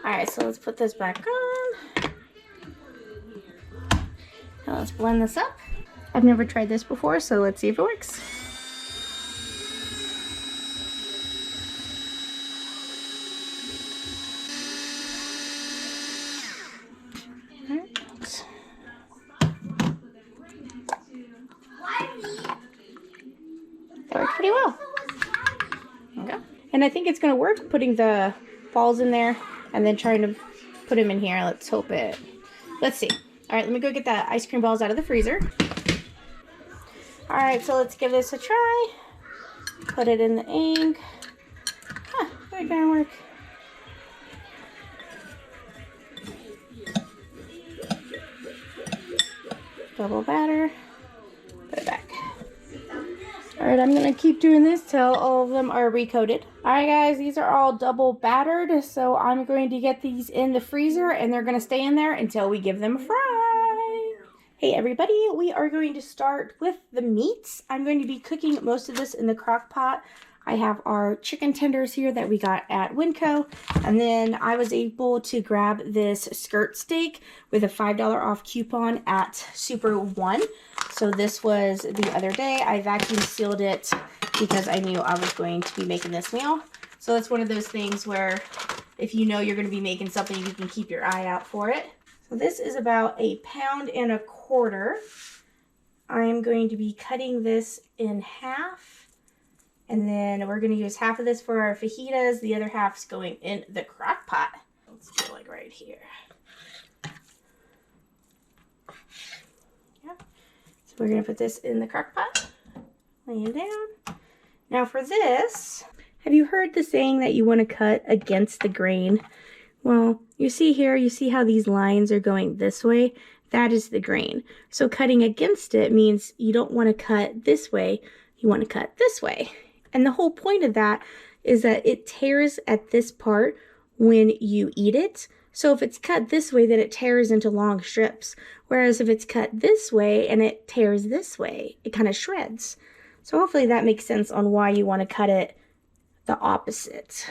All right, so let's put this back on. Now let's blend this up. I've never tried this before, so let's see if it works. That worked pretty well. Okay. And I think it's going to work putting the balls in there and then trying to put them in here. Let's hope it. Let's see. All right, let me go get the ice cream balls out of the freezer. All right, so let's give this a try. Put it in the egg. Huh, that gonna work. Double batter. Put it back. All right, I'm gonna keep doing this till all of them are recoated. All right, guys, these are all double battered, so I'm going to get these in the freezer, and they're gonna stay in there until we give them a fry. Hey, everybody, we are going to start with the meats. I'm going to be cooking most of this in the crock pot. I have our chicken tenders here that we got at Winco, and then I was able to grab this skirt steak with a $5 off coupon at Super One. So this was the other day. I vacuum sealed it because I knew I was going to be making this meal. So it's one of those things where if you know you're going to be making something, you can keep your eye out for it. So this is about 1.25 pounds. I am going to be cutting this in half. And then we're going to use half of this for our fajitas. The other half's going in the crock pot. Let's do like right here. Yep. So we're going to put this in the crock pot. Lay it down. Now for this, have you heard the saying that you want to cut against the grain? Well, you see here, you see how these lines are going this way? That is the grain. So cutting against it means you don't want to cut this way. You want to cut this way. And the whole point of that is that it tears at this part when you eat it. So if it's cut this way, then it tears into long strips. Whereas if it's cut this way and it tears this way, it kind of shreds. So hopefully that makes sense on why you want to cut it the opposite.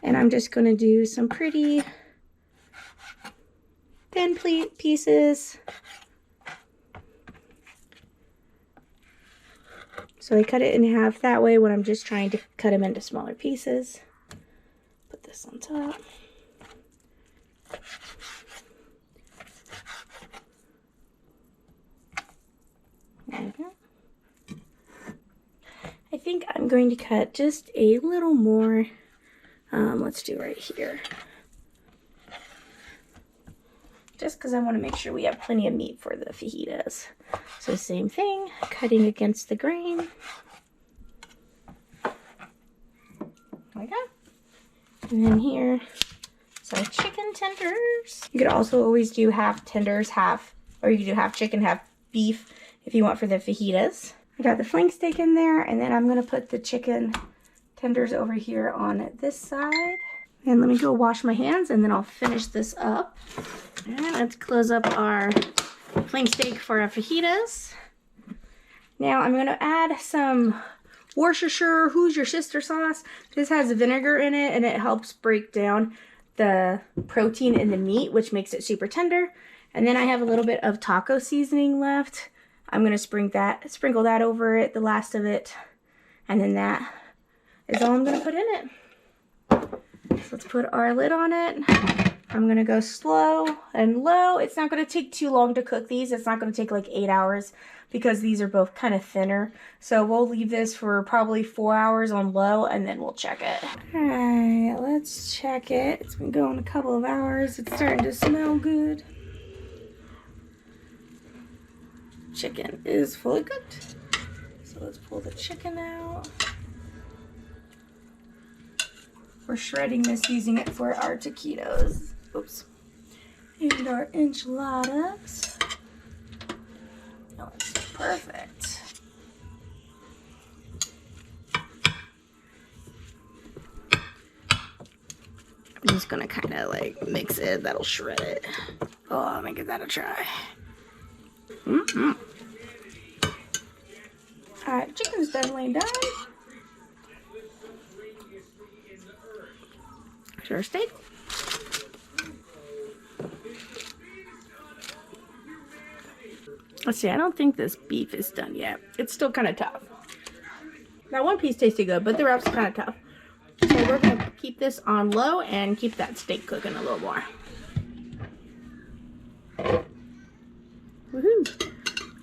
And I'm just going to do some pretty thin pieces. So I cut it in half that way when I'm just trying to cut them into smaller pieces. Put this on top. There we go. I think I'm going to cut just a little more. Let's do right here. Just because I want to make sure we have plenty of meat for the fajitas. So same thing, cutting against the grain. Like that. And then here, so chicken tenders. You could also always do half tenders, or you could do half chicken, half beef if you want for the fajitas. I got the flank steak in there, and then I'm gonna put the chicken tenders over here on this side. And let me go wash my hands, and then I'll finish this up. And let's close up our flank steak for our fajitas. Now I'm gonna add some Worcestershire, Who's Your Sister sauce. This has vinegar in it, and it helps break down the protein in the meat, which makes it super tender. And then I have a little bit of taco seasoning left. I'm gonna sprinkle that over it, the last of it, and then that is all I'm gonna put in it. So let's put our lid on it. I'm gonna go slow and low. It's not gonna take too long to cook these. It's not gonna take like 8 hours because these are both kind of thinner. So we'll leave this for probably 4 hours on low, and then we'll check it. All right, let's check it. It's been going a couple of hours. It's starting to smell good. Chicken is fully cooked. So let's pull the chicken out. We're shredding this, using it for our taquitos. Oops. And our enchiladas. Oh, it's perfect. I'm just gonna kind of like mix it. That'll shred it. Oh, let me give that a try. Alright, chicken's definitely done. Here's our steak. Let's see, I don't think this beef is done yet. It's still kind of tough. That one piece tasted good, but the wrap's kind of tough. So we're going to keep this on low and keep that steak cooking a little more. Woohoo!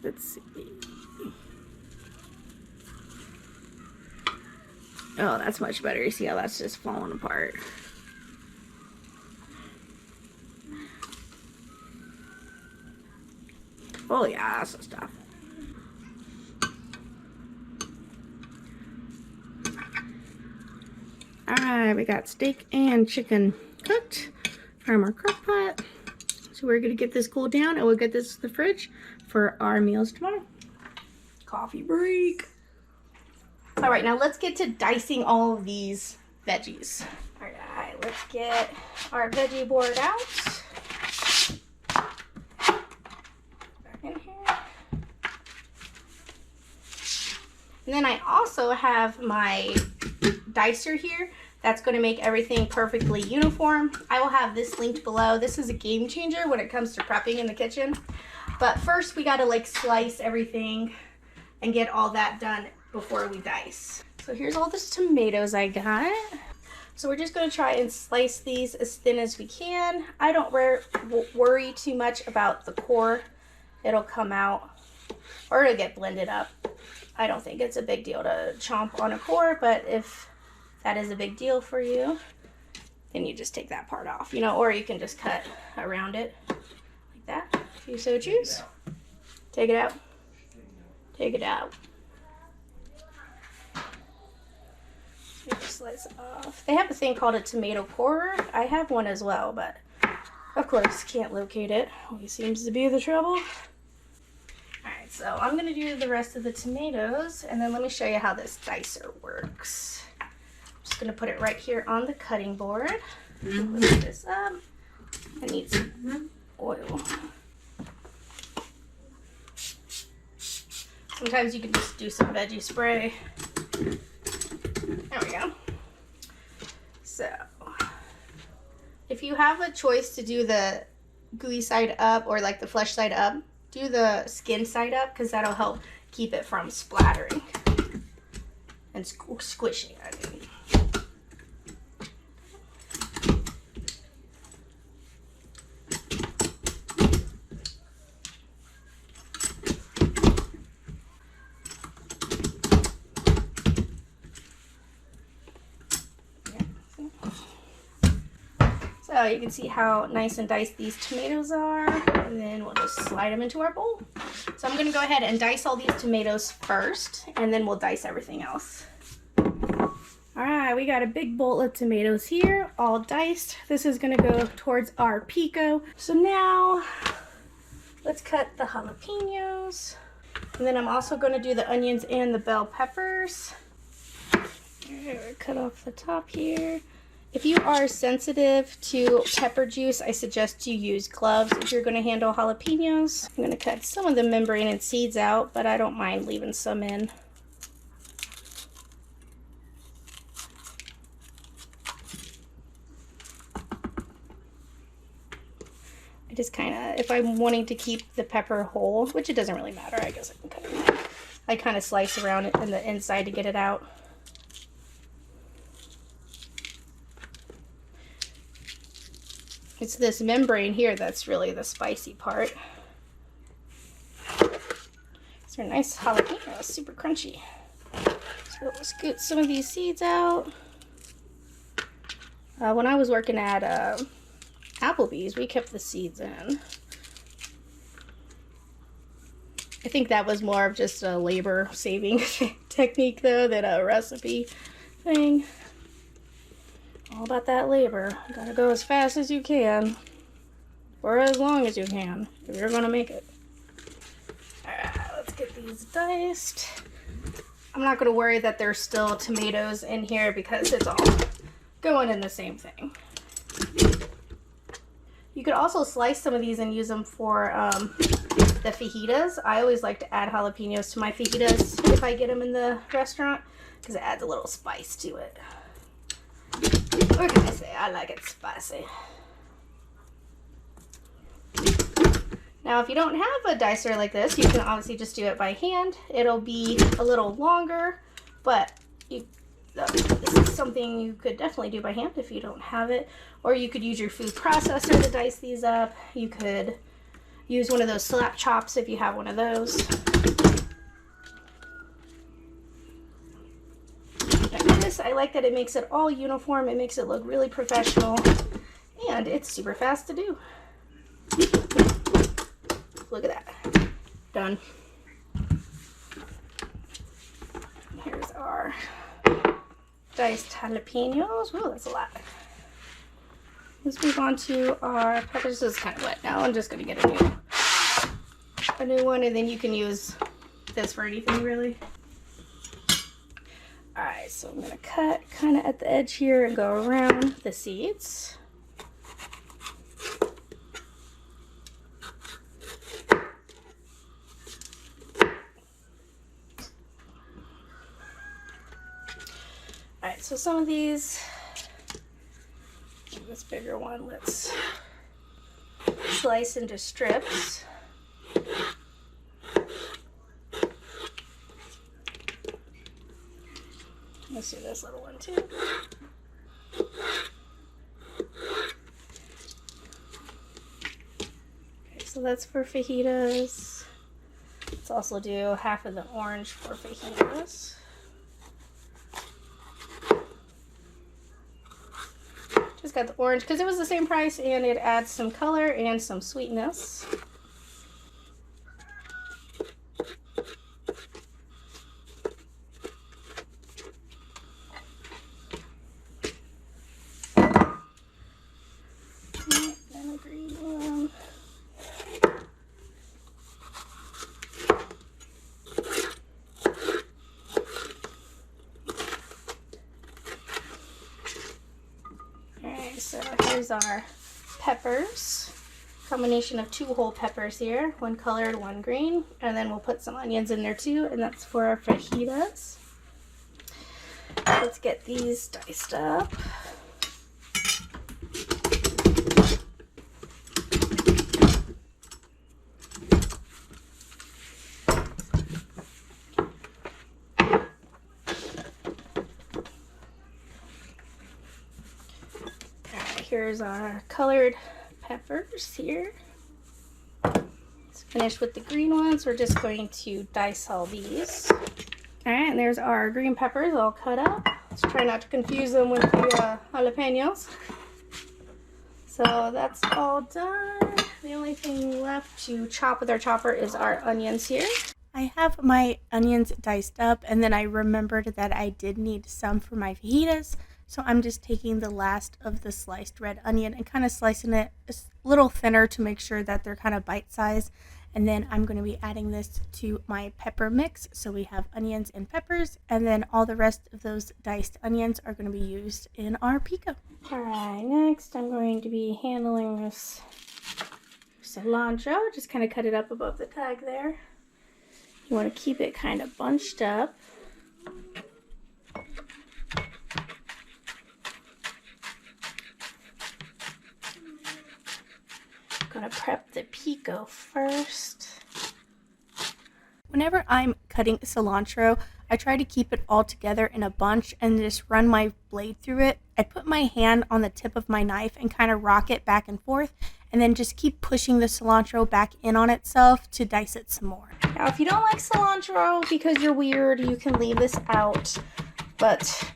Let's see. Oh, that's much better. You see how that's just falling apart. Oh yeah, that's the stuff. Alright, we got steak and chicken cooked from our crock pot. So we're gonna get this cooled down, and we'll get this to the fridge for our meals tomorrow. Coffee break. Alright, now let's get to dicing all of these veggies. Alright, let's get our veggie board out. In here. And then I also have my dicer here that's going to make everything perfectly uniform. I will have this linked below. This is a game changer when it comes to prepping in the kitchen. But first we got to like slice everything and get all that done before we dice. So here's all the tomatoes I got. So we're just going to try and slice these as thin as we can. I don't worry too much about the core. It'll come out, or it'll get blended up. I don't think it's a big deal to chomp on a core, but if that is a big deal for you, then you just take that part off, you know, or you can just cut around it like that, if you so choose. Take it out. Take it out. Take the slice off. They have a thing called a tomato corer. I have one as well, but of course can't locate it. Always seems to be the trouble. Alright, so I'm going to do the rest of the tomatoes, and then let me show you how this dicer works. I'm just going to put it right here on the cutting board. Lift this up. I need some oil. Sometimes you can just do some veggie spray. There we go. So, if you have a choice to do the gooey side up or like the flesh side up, do the skin side up because that'll help keep it from splattering and squishing, I mean. So you can see how nice and diced these tomatoes are, and then we'll just slide them into our bowl. So I'm going to go ahead and dice all these tomatoes first, and then we'll dice everything else. Alright, we got a big bowl of tomatoes here, all diced. This is going to go towards our Pico. So now, let's cut the jalapenos. And then I'm also going to do the onions and the bell peppers. Cut off the top here. If you are sensitive to pepper juice, I suggest you use gloves if you're going to handle jalapenos. I'm going to cut some of the membrane and seeds out, but I don't mind leaving some in. I just kind of, if I'm wanting to keep the pepper whole, which it doesn't really matter, I guess I can cut it out. I kind of slice around it in the inside to get it out. It's this membrane here that's really the spicy part. These are nice jalapenos, super crunchy. So we'll scoot some of these seeds out. When I was working at Applebee's, we kept the seeds in. I think that was more of just a labor saving technique though than a recipe thing. All about that labor. Gotta go as fast as you can. For as long as you can. If you're gonna make it. Alright, let's get these diced. I'm not gonna worry that there's still tomatoes in here because it's all going in the same thing. You could also slice some of these and use them for the fajitas. I always like to add jalapenos to my fajitas if I get them in the restaurant because it adds a little spice to it. What can I say? I like it spicy. Now, if you don't have a dicer like this, you can obviously just do it by hand. It'll be a little longer, but this is something you could definitely do by hand if you don't have it. Or you could use your food processor to dice these up. You could use one of those slap chops if you have one of those. I like that it makes it all uniform. It makes it look really professional, and it's super fast to do. Look at that. Done. Here's our diced jalapenos. Ooh, that's a lot. Let's move on to our peppers. This is kind of wet now. I'm just going to get a new one, and then you can use this for anything really. Alright, so I'm going to cut kind of at the edge here and go around the seeds. Alright, so some of these, this bigger one, let's slice into strips. Let's do this little one too. Okay, so that's for fajitas. Let's also do half of the orange for fajitas. Just got the orange because it was the same price and it adds some color and some sweetness. So here's our peppers. Combination of 2 whole peppers here, 1 colored, 1 green, and then we'll put some onions in there too, and that's for our fajitas. Let's get these diced up. Here's our colored peppers here. Let's finish with the green ones. We're just going to dice all these. Alright, and there's our green peppers all cut up. Let's try not to confuse them with the jalapenos. So that's all done. The only thing left to chop with our chopper is our onions here. I have my onions diced up, and then I remembered that I did need some for my fajitas. So I'm just taking the last of the sliced red onion and kind of slicing it a little thinner to make sure that they're kind of bite-sized. And then I'm going to be adding this to my pepper mix. So we have onions and peppers, and then all the rest of those diced onions are going to be used in our pico. Alright, next I'm going to be handling this cilantro. Just kind of cut it up above the tag there. You want to keep it kind of bunched up. Gonna prep the pico first. Whenever I'm cutting cilantro, I try to keep it all together in a bunch and just run my blade through it. I put my hand on the tip of my knife and kind of rock it back and forth, and then just keep pushing the cilantro back in on itself to dice it some more. Now, if you don't like cilantro because you're weird, you can leave this out, but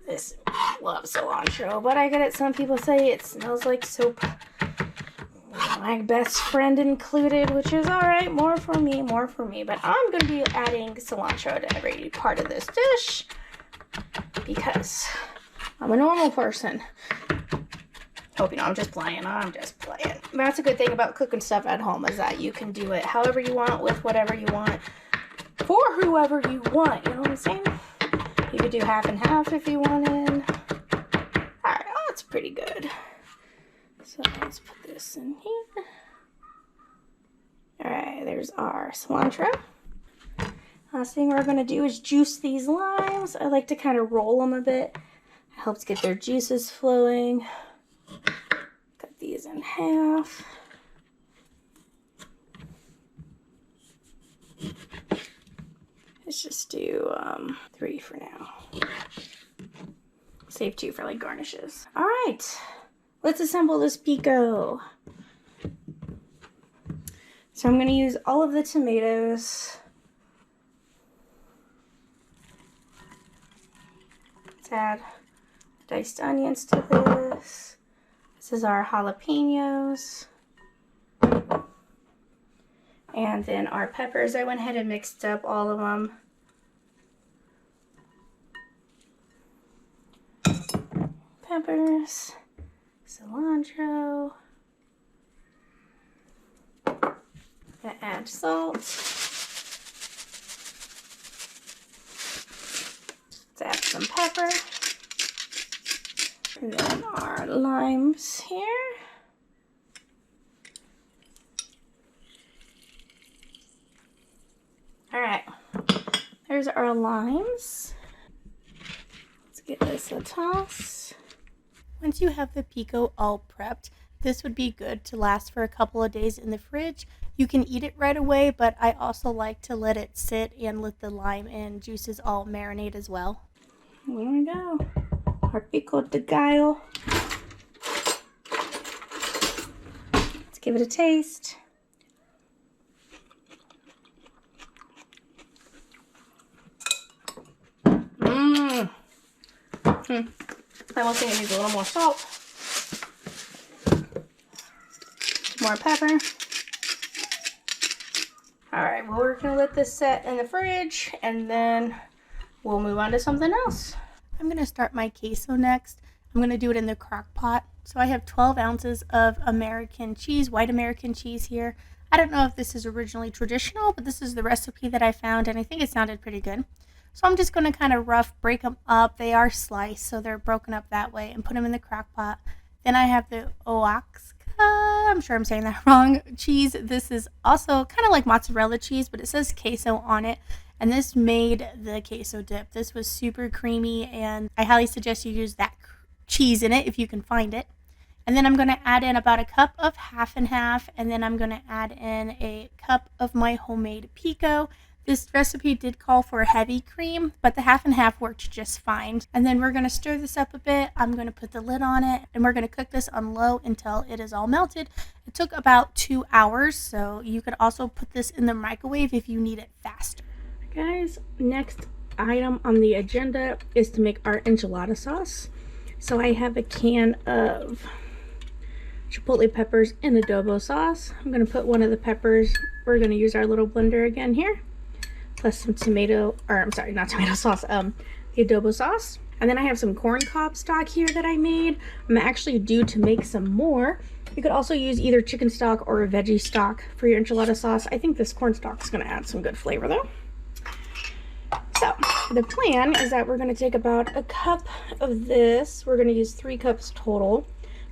this loves cilantro. But I get it, some people say it smells like soap. My best friend included, which is alright, more for me. But I'm going to be adding cilantro to every part of this dish because I'm a normal person. Hope you know I'm just playing. That's a good thing about cooking stuff at home is that you can do it however you want, with whatever you want, for whoever you want. You know what I'm saying? You could do half and half if you wanted. Alright, oh, that's pretty good. So let's put this in here. Alright, there's our cilantro. Last thing we're going to do is juice these limes. I like to kind of roll them a bit. It helps get their juices flowing. Cut these in half. Let's just do 3 for now. Save 2 for like garnishes. Alright. Let's assemble this pico. So I'm going to use all of the tomatoes. Let's add diced onions to this. This is our jalapenos. And then our peppers. I went ahead and mixed up all of them. Peppers. Cilantro. Gonna add salt. Let's add some pepper. And then our limes here. Alright, there's our limes. Let's give this a toss. Once you have the pico all prepped, this would be good to last for a couple of days in the fridge. You can eat it right away, but I also like to let it sit and let the lime and juices all marinate as well. There we go. Our pico de gallo. Let's give it a taste. I almost think it needs a little more salt. More pepper. Alright, well, we're going to let this set in the fridge and then we'll move on to something else. I'm going to start my queso next. I'm going to do it in the crock pot. So I have 12 ounces of American cheese, white American cheese here. I don't know if this is originally traditional, but this is the recipe that I found and I think it sounded pretty good. So I'm just going to kind of break them up. They are sliced, so they're broken up that way, and put them in the crock pot. Then I have the Oaxaca, I'm sure I'm saying that wrong, cheese. This is also kind of like mozzarella cheese, but it says queso on it. And this made the queso dip. This was super creamy, and I highly suggest you use that cheese in it if you can find it. And then I'm going to add in about a cup of half and half, and then I'm going to add in a cup of my homemade Pico. This recipe did call for a heavy cream, but the half and half worked just fine. And then we're going to stir this up a bit. I'm going to put the lid on it, and we're going to cook this on low until it is all melted. It took about 2 hours, so you could also put this in the microwave if you need it faster. Guys, next item on the agenda is to make our enchilada sauce. So I have a can of chipotle peppers and adobo sauce. I'm going to put one of the peppers, we're going to use our little blender again here, plus some tomato, or I'm sorry, not tomato sauce, the adobo sauce. And then I have some corn cob stock here that I made. I'm actually due to make some more. You could also use either chicken stock or a veggie stock for your enchilada sauce. I think this corn stock is going to add some good flavor though. So the plan is that we're going to take about a cup of this. We're going to use 3 cups total.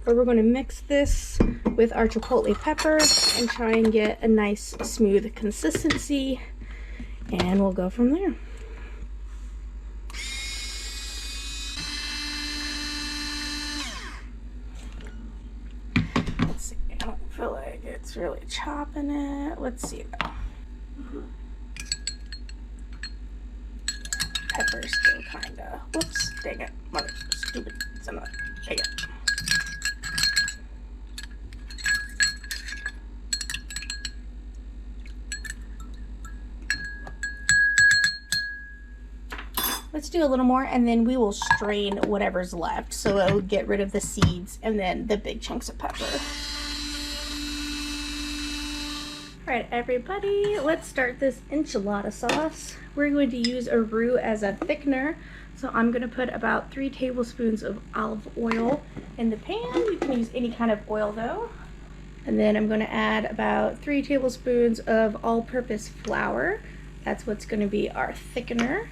But we're going to mix this with our chipotle pepper and try and get a nice smooth consistency. And we'll go from there. Let's see. I don't feel like it's really chopping it. Let's see though. Pepper's still kind of, whoops, dang it, mother, stupid, son of a, dang it. Let's do a little more, and then we will strain whatever's left, so it'll get rid of the seeds and then the big chunks of pepper. All right, everybody, let's start this enchilada sauce. We're going to use a roux as a thickener. So I'm going to put about 3 tablespoons of olive oil in the pan. You can use any kind of oil though. And then I'm going to add about 3 tablespoons of all-purpose flour. That's what's going to be our thickener.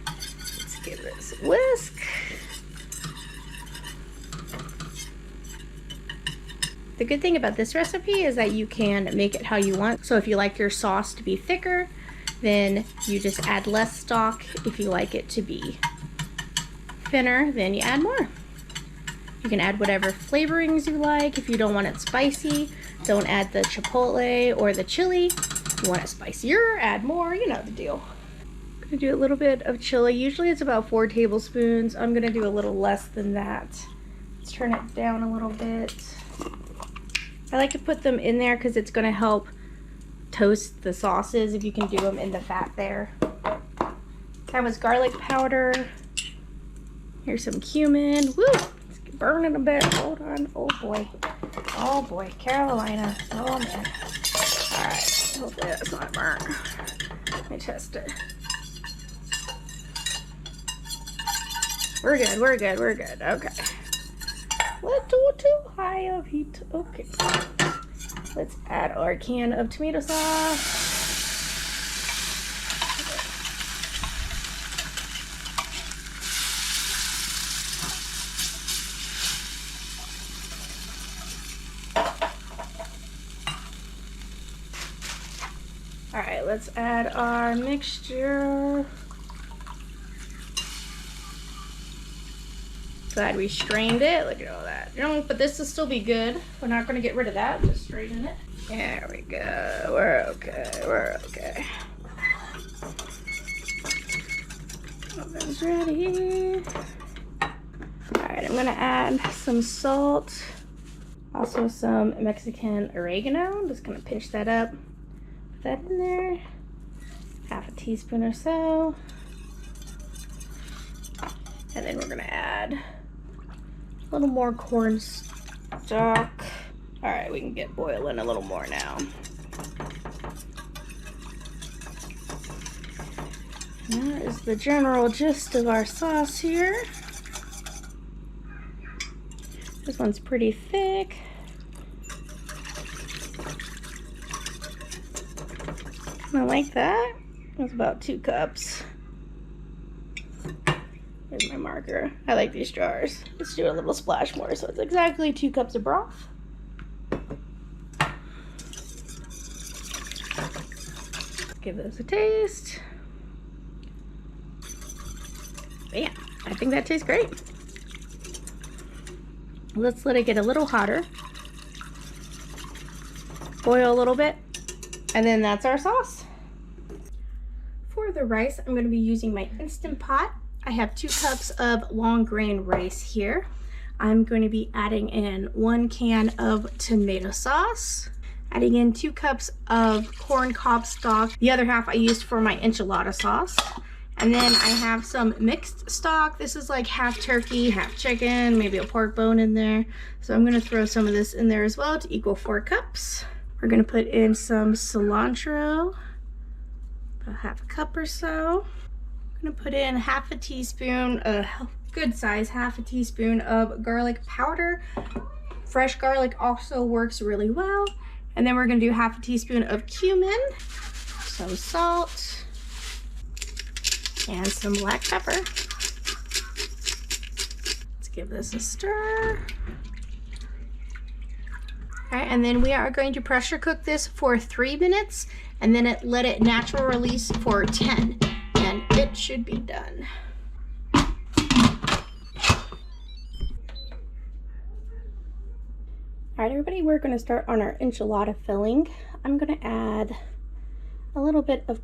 Let's give this a whisk. The good thing about this recipe is that you can make it how you want. So if you like your sauce to be thicker, then you just add less stock. If you like it to be thinner, then you add more. You can add whatever flavorings you like. If you don't want it spicy, don't add the chipotle or the chili. If you want it spicier, add more, you know the deal. I'm gonna do a little bit of chili. Usually it's about 4 tablespoons. I'm gonna do a little less than that. Let's turn it down a little bit. I like to put them in there because it's going to help toast the sauces if you can do them in the fat there. That was garlic powder. Here's some cumin. Woo! It's burning a bit. Hold on. Oh boy. Oh boy. Carolina. Oh man. Alright. Hopefully that's not burnt. Let me test it. We're good. We're good. We're good. Okay. Little too high of heat. Okay. Let's add our can of tomato sauce. All right, let's add our mixture. Glad we strained it. Look at all that junk, but this will still be good. We're not going to get rid of that, just straightening it. There we go. We're okay. We're okay. Oven's ready. Alright, I'm going to add some salt. Also some Mexican oregano. I'm just going to pinch that up. Put that in there. Half a teaspoon or so. And then we're going to add a little more corn stock. All right, we can get boiling a little more now. That is the general gist of our sauce here. This one's pretty thick. I like that. That's about 2 cups. Here's my marker. I like these jars. Let's do a little splash more. So it's exactly 2 cups of broth. Give this a taste. Man, I think that tastes great. Let's let it get a little hotter. Boil a little bit, and then that's our sauce. For the rice, I'm going to be using my Instant Pot. I have 2 cups of long grain rice here. I'm going to be adding in 1 can of tomato sauce, adding in 2 cups of corn cob stock. The other half I used for my enchilada sauce. And then I have some mixed stock. This is like half turkey, half chicken, maybe a pork bone in there. So I'm gonna throw some of this in there as well to equal 4 cups. We're gonna put in some cilantro, about half a cup or so. I'm gonna put in half a teaspoon, a good size, half a teaspoon of garlic powder. Fresh garlic also works really well. And then we're gonna do half a teaspoon of cumin, some salt, and some black pepper. Let's give this a stir. All right, and then we are going to pressure cook this for 3 minutes and then let it natural release for 10, and it should be done. All right, everybody, we're gonna start on our enchilada filling. I'm gonna add a little bit of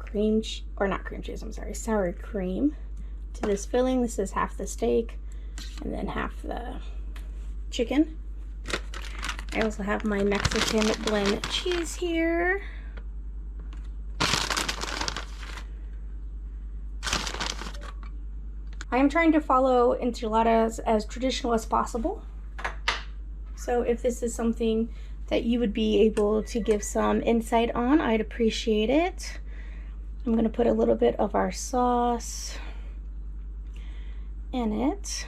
sour cream to this filling. This is half the steak and then half the chicken. I also have my Mexican blend cheese here. I am trying to follow enchiladas as traditional as possible. So if this is something that you would be able to give some insight on, I'd appreciate it. I'm gonna put a little bit of our sauce in it,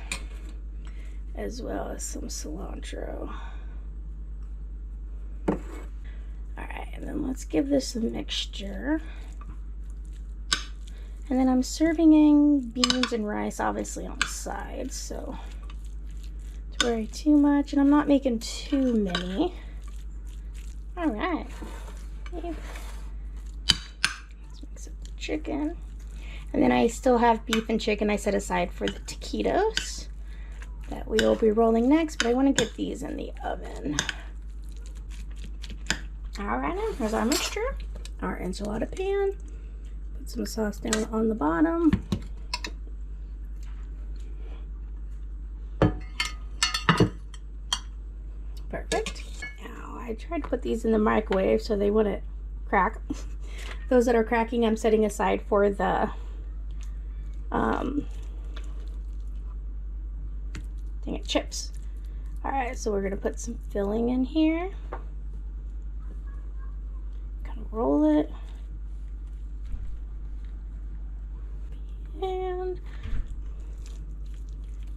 as well as some cilantro. All right, and then let's give this a mixture. And then I'm serving in beans and rice, obviously on the side, so don't worry too much, and I'm not making too many. All right, let's mix up the chicken. And then I still have beef and chicken I set aside for the taquitos that we will be rolling next, but I want to get these in the oven. All right, now here's our mixture, our enchilada pan. Put some sauce down on the bottom. Perfect. I tried to put these in the microwave so they wouldn't crack. Those that are cracking, I'm setting aside for the chips. All right, so we're gonna put some filling in here. Kind of roll it. And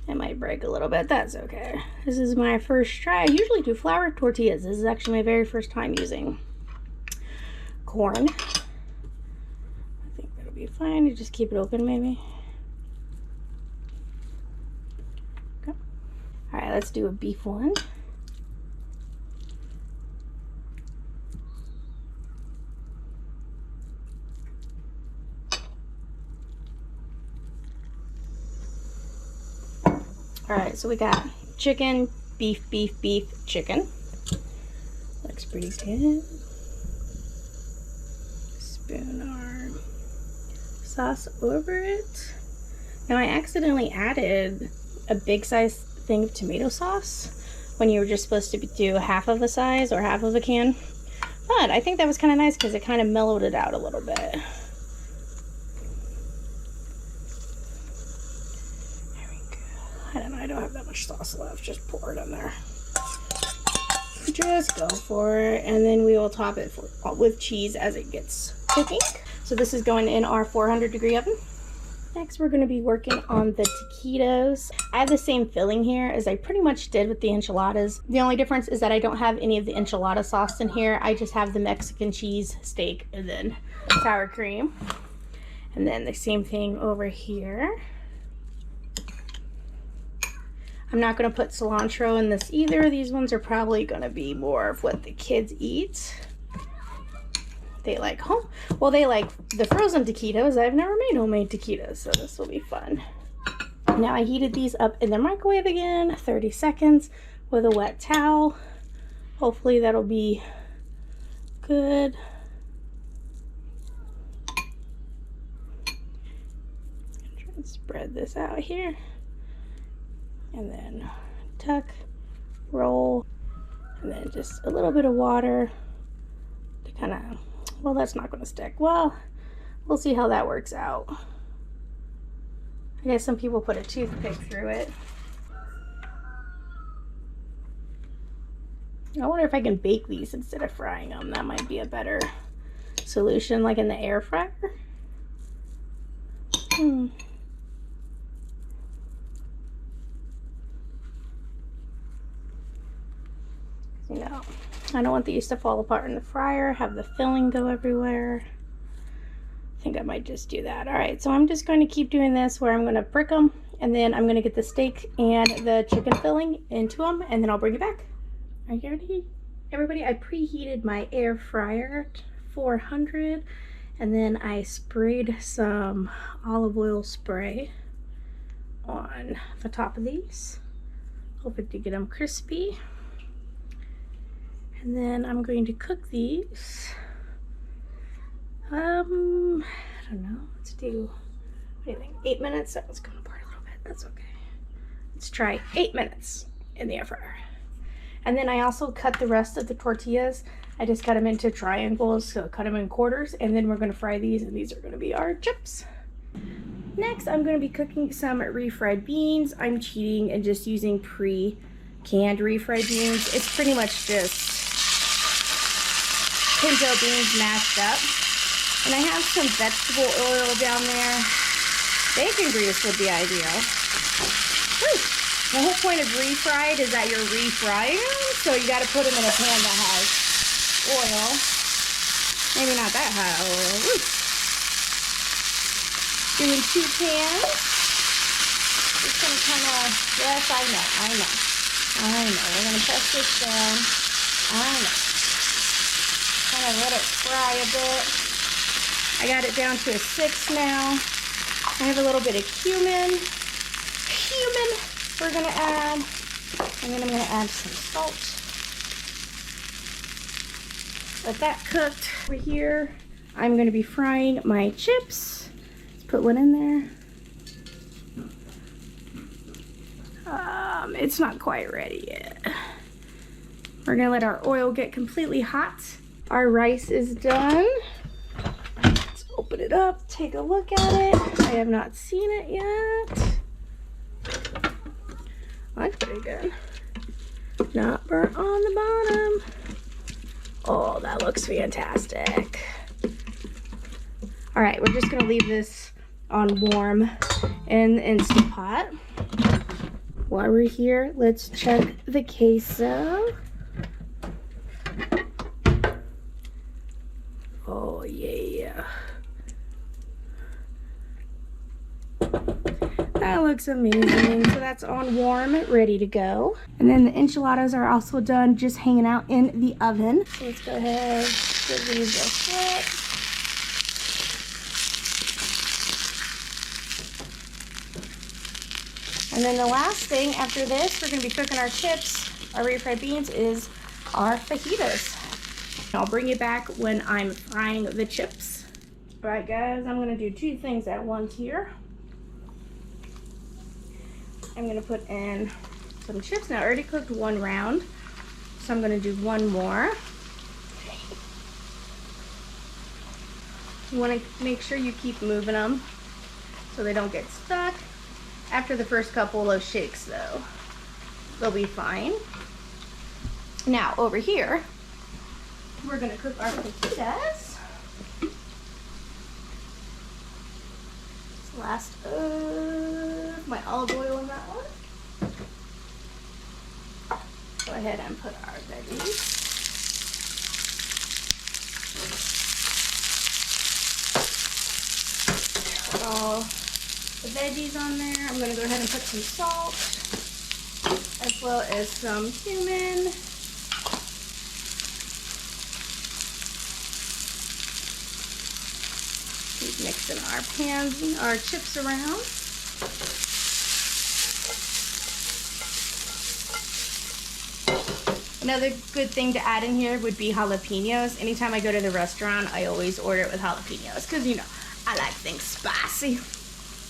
it might break a little bit, that's okay. This is my first try. I usually do flour tortillas. This is actually my very first time using corn. I think that'll be fine. You just keep it open maybe. Okay. All right, let's do a beef one. All right, so we got chicken, beef, beef, beef, chicken. Looks pretty good. Spoon our sauce over it. Now I accidentally added a big size thing of tomato sauce when you were just supposed to do half of a size or half of a can. But I think that was kind of nice because it kind of mellowed it out a little bit. I don't have that much sauce left, just pour it in there. Just go for it, and then we will top it with cheese as it gets cooking. So this is going in our 400-degree oven. Next, we're going to be working on the taquitos. I have the same filling here as I pretty much did with the enchiladas. The only difference is that I don't have any of the enchilada sauce in here. I just have the Mexican cheese, steak, and then sour cream. And then the same thing over here. I'm not going to put cilantro in this either. These ones are probably going to be more of what the kids eat. They like home. Well, they like the frozen taquitos. I've never made homemade taquitos, so this will be fun. Now I heated these up in the microwave again, 30 seconds with a wet towel. Hopefully that'll be good. Try and spread this out here. And then tuck, roll, and then just a little bit of water to kind of, well, that's not going to stick. Well, we'll see how that works out. I guess some people put a toothpick through it. I wonder if I can bake these instead of frying them. That might be a better solution, like in the air fryer. You know, I don't want these to fall apart in the fryer, have the filling go everywhere. I think I might just do that. All right, so I'm just going to keep doing this where I'm going to brick them, and then I'm going to get the steak and the chicken filling into them, and then I'll bring it back. Are you ready? Everybody, I preheated my air fryer at 400, and then I sprayed some olive oil spray on the top of these, hoping to get them crispy. And then I'm going to cook these. I don't know. Let's do, what do you think? 8 minutes? That was going apart a little bit. That's okay. Let's try 8 minutes in the air fryer. And then I also cut the rest of the tortillas. I just cut them into triangles, so cut them in quarters. And then we're going to fry these, and these are going to be our chips. Next, I'm going to be cooking some refried beans. I'm cheating and just using pre-canned refried beans. It's pretty much just pinto beans mashed up, and I have some vegetable oil down there. Bacon grease would be ideal. Woo. The whole point of refried is that you're refrying them, so you got to put them in a pan that has oil. Maybe not that hot oil. Woo. Doing 2 pans. Just gonna kind of, yes, I know. We're gonna press this down. I know. Kind of let it fry a bit. I got it down to a 6 now. I have a little bit of cumin we're gonna add, and then I'm gonna add some salt. Let that cooked. Over here, I'm gonna be frying my chips. Let's put one in there. It's not quite ready yet. We're gonna let our oil get completely hot. Our rice is done. Let's open it up, take a look at it. I have not seen it yet. That's pretty good. Not burnt on the bottom. Oh, that looks fantastic. All right, we're just gonna leave this on warm in the Instant Pot. While we're here, let's check the queso. Oh, yeah. That looks amazing. So that's on warm, ready to go. And then the enchiladas are also done, just hanging out in the oven. So let's go ahead, give these a flip. And then the last thing after this, we're gonna be cooking our chips, our refried beans, is our fajitas. I'll bring you back when I'm frying the chips. All right, guys, I'm gonna do 2 things at once here. I'm gonna put in some chips. Now I already cooked 1 round, so I'm gonna do 1 more. You wanna make sure you keep moving them so they don't get stuck. After the first couple of shakes though, they'll be fine. Now over here, we're gonna cook our fajitas. Last of my olive oil in that one. Go ahead and put our veggies. Put all the veggies on there. I'm going to go ahead and put some salt. as well as some cumin. Keep mixing our pans and our chips around. Another good thing to add in here would be jalapenos. Anytime I go to the restaurant, I always order it with jalapenos because, you know, I like things spicy.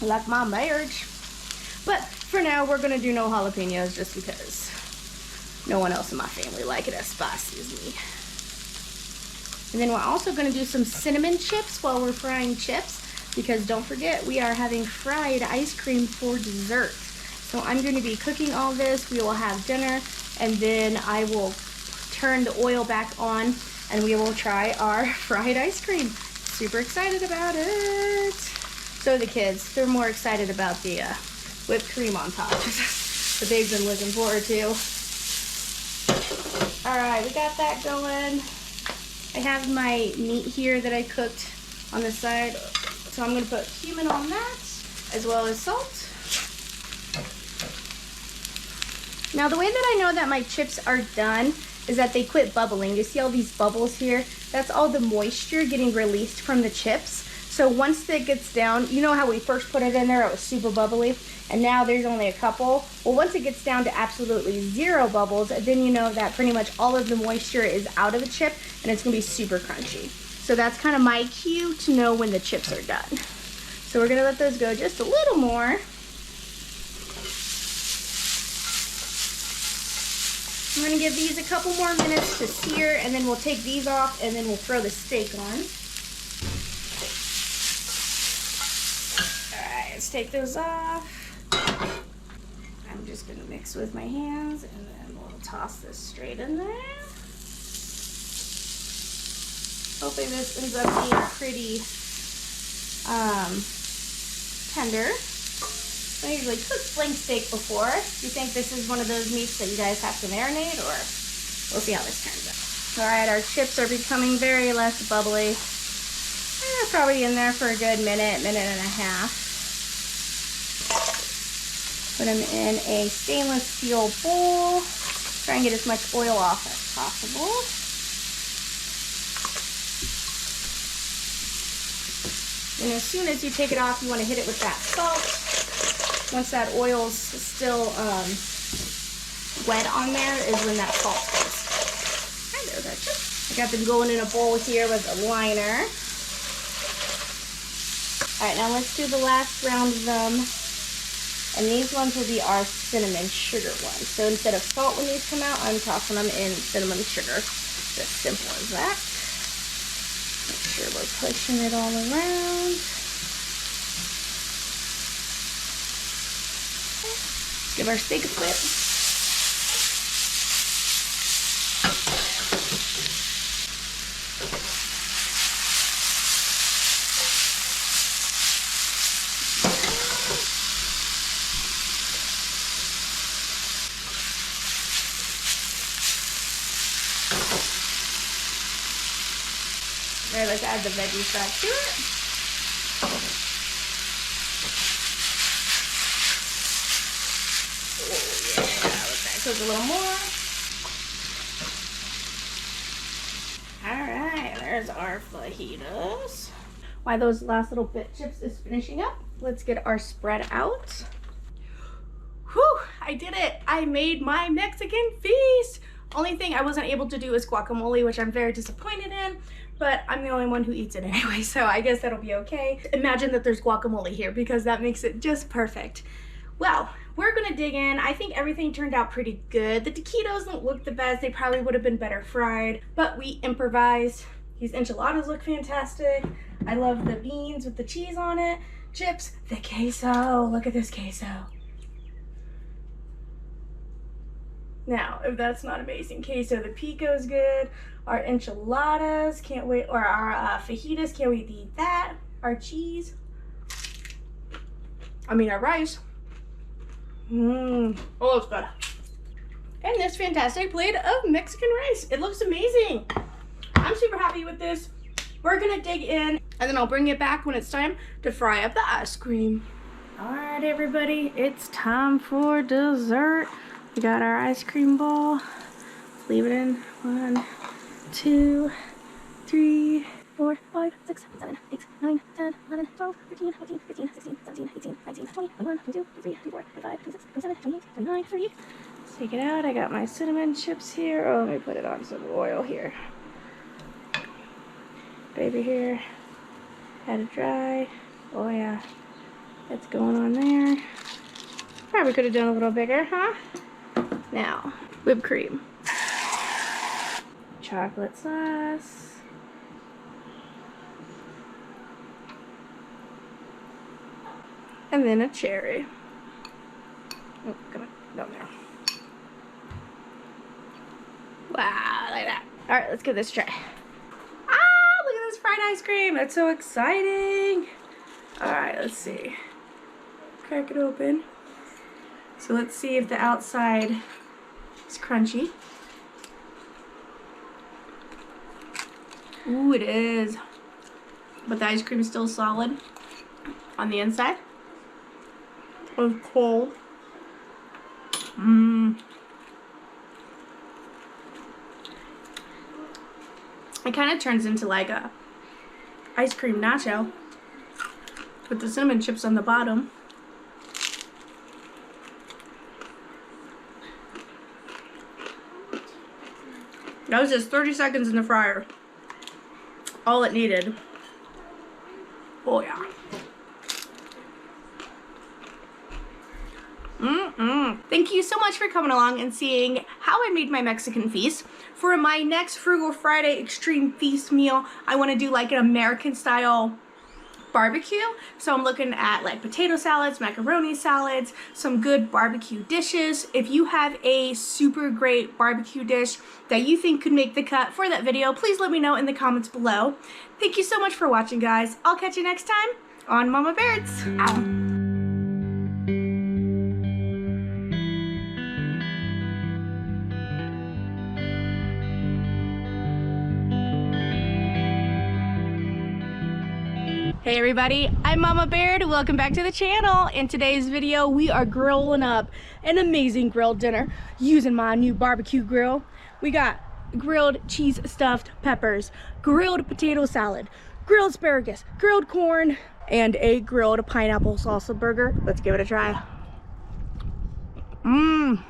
I like my marriage. But for now, we're gonna do no jalapenos just because no one else in my family like it as spicy as me. And then we're also gonna do some cinnamon chips while we're frying chips, because don't forget, we are having fried ice cream for dessert. So I'm gonna be cooking all this, we will have dinner, and then I will turn the oil back on and we will try our fried ice cream. Super excited about it. So the kids, they're more excited about the whipped cream on top that they've been looking forward to. All right, we got that going. I have my meat here that I cooked on the side. So I'm gonna put cumin on that, as well as salt. Now the way that I know that my chips are done is that they quit bubbling. You see all these bubbles here? That's all the moisture getting released from the chips. So once it gets down, you know how we first put it in there, it was super bubbly, and now there's only a couple. Well, once it gets down to absolutely 0 bubbles, then you know that pretty much all of the moisture is out of the chip and it's gonna be super crunchy. So that's kind of my cue to know when the chips are done. So we're gonna let those go just a little more. I'm gonna give these a couple more minutes to sear, and then we'll take these off, and then we'll throw the steak on. All right, let's take those off. I'm just gonna mix with my hands, and then we'll toss this straight in there. Hopefully this ends up being pretty tender. I usually cooked flank steak before. Do you think this is one of those meats that you guys have to marinate, or we'll see how this turns out. All right, our chips are becoming very less bubbly. They're probably in there for a good minute, minute and a half. Put them in a stainless steel bowl. Try and get as much oil off as possible. And as soon as you take it off, you want to hit it with that salt. Once that oil's still wet on there is when that salt goes. And there's our chips. I got them going in a bowl here with a liner. All right, now let's do the last round of them. And these ones will be our cinnamon sugar ones. So instead of salt when these come out, I'm tossing them in cinnamon sugar. Just simple as that. Make sure we're pushing it all around. Give our steak a flip. All right, let's add the veggies back to it. Cook a little more. All right, there's our fajitas. While those last little bit chips is finishing up, let's get our spread out. Whew, I did it. I made my Mexican feast. Only thing I wasn't able to do is guacamole, which I'm very disappointed in, but I'm the only one who eats it anyway, so I guess that'll be okay. Imagine that there's guacamole here because that makes it just perfect. Well, we're gonna dig in. I think everything turned out pretty good. The taquitos don't look the best. They probably would have been better fried, but we improvised. These enchiladas look fantastic. I love the beans with the cheese on it. Chips, the queso. Look at this queso. Now, if that's not amazing queso, the pico's good. Our enchiladas, can't wait, or our fajitas, can't wait to eat that. Our cheese. Our rice. Oh, it's good. And this fantastic plate of Mexican rice. It looks amazing. I'm super happy with this. We're gonna dig in, and then I'll bring it back when it's time to fry up the ice cream. All right, everybody, it's time for dessert. We got our ice cream bowl. Leave it in. 1, 2, 3, 4, 5, 6, 7, 8, 9, 10, 11, 12, 13, 14, 15, 16, 17, 18, 19, 20, 21, 22, 23, 24, 25, 26, 27, 28, 29, 30. Let's take it out. I got my cinnamon chips here. Oh, let me put it on some oil here. Baby here. Had it dry. Oh yeah. It's going on there. Probably could have done a little bigger, huh? Now, whipped cream. Chocolate sauce. And then a cherry. Oh, come on, down there. Wow, like that. All right, let's give this a try. Ah, look at this fried ice cream. That's so exciting. All right, let's see. Crack it open. So let's see if the outside is crunchy. Ooh, it is. But the ice cream is still solid on the inside. It's cold. Mmm. It kind of turns into like a ice cream nacho with the cinnamon chips on the bottom. That was just 30 seconds in the fryer. All it needed. Oh yeah. Thank you so much for coming along and seeing how I made my Mexican feast. For my next Frugal Friday Extreme Feast meal, I want to do like an American style barbecue. So I'm looking at like potato salads, macaroni salads, some good barbecue dishes. If you have a super great barbecue dish that you think could make the cut for that video, please let me know in the comments below. Thank you so much for watching, guys. I'll catch you next time on Mama Baird's. Ow. Hey everybody, I'm Mama Baird. Welcome back to the channel. In today's video, we are grilling up an amazing grilled dinner using my new barbecue grill. We got grilled cheese stuffed peppers, grilled potato salad, grilled asparagus, grilled corn, and a grilled pineapple salsa burger. Let's give it a try. Come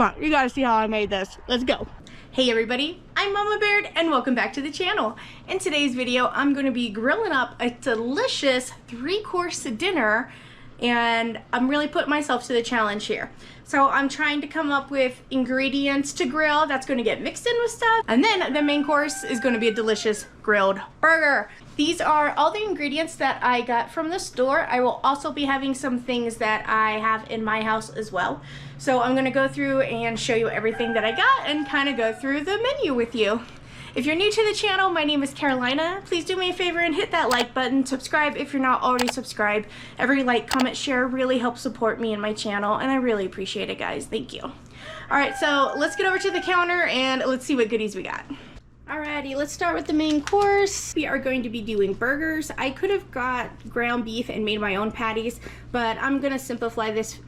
on, you gotta see how I made this. Let's go. Hey everybody, I'm Mama Baird and welcome back to the channel. In today's video, I'm going to be grilling up a delicious 3-course dinner, and I'm really putting myself to the challenge here. So I'm trying to come up with ingredients to grill that's going to get mixed in with stuff, and then the main course is going to be a delicious grilled burger. These are all the ingredients that I got from the store. I will also be having some things that I have in my house as well. So I'm gonna go through and show you everything that I got and kind of go through the menu with you. If you're new to the channel, my name is Carolina. Please do me a favor and hit that like button. Subscribe if you're not already subscribed. Every like, comment, share really helps support me and my channel, and I really appreciate it, guys. Thank you. All right, so let's get over to the counter and let's see what goodies we got. Alrighty, let's start with the main course. We are going to be doing burgers. I could have got ground beef and made my own patties, but I'm gonna simplify this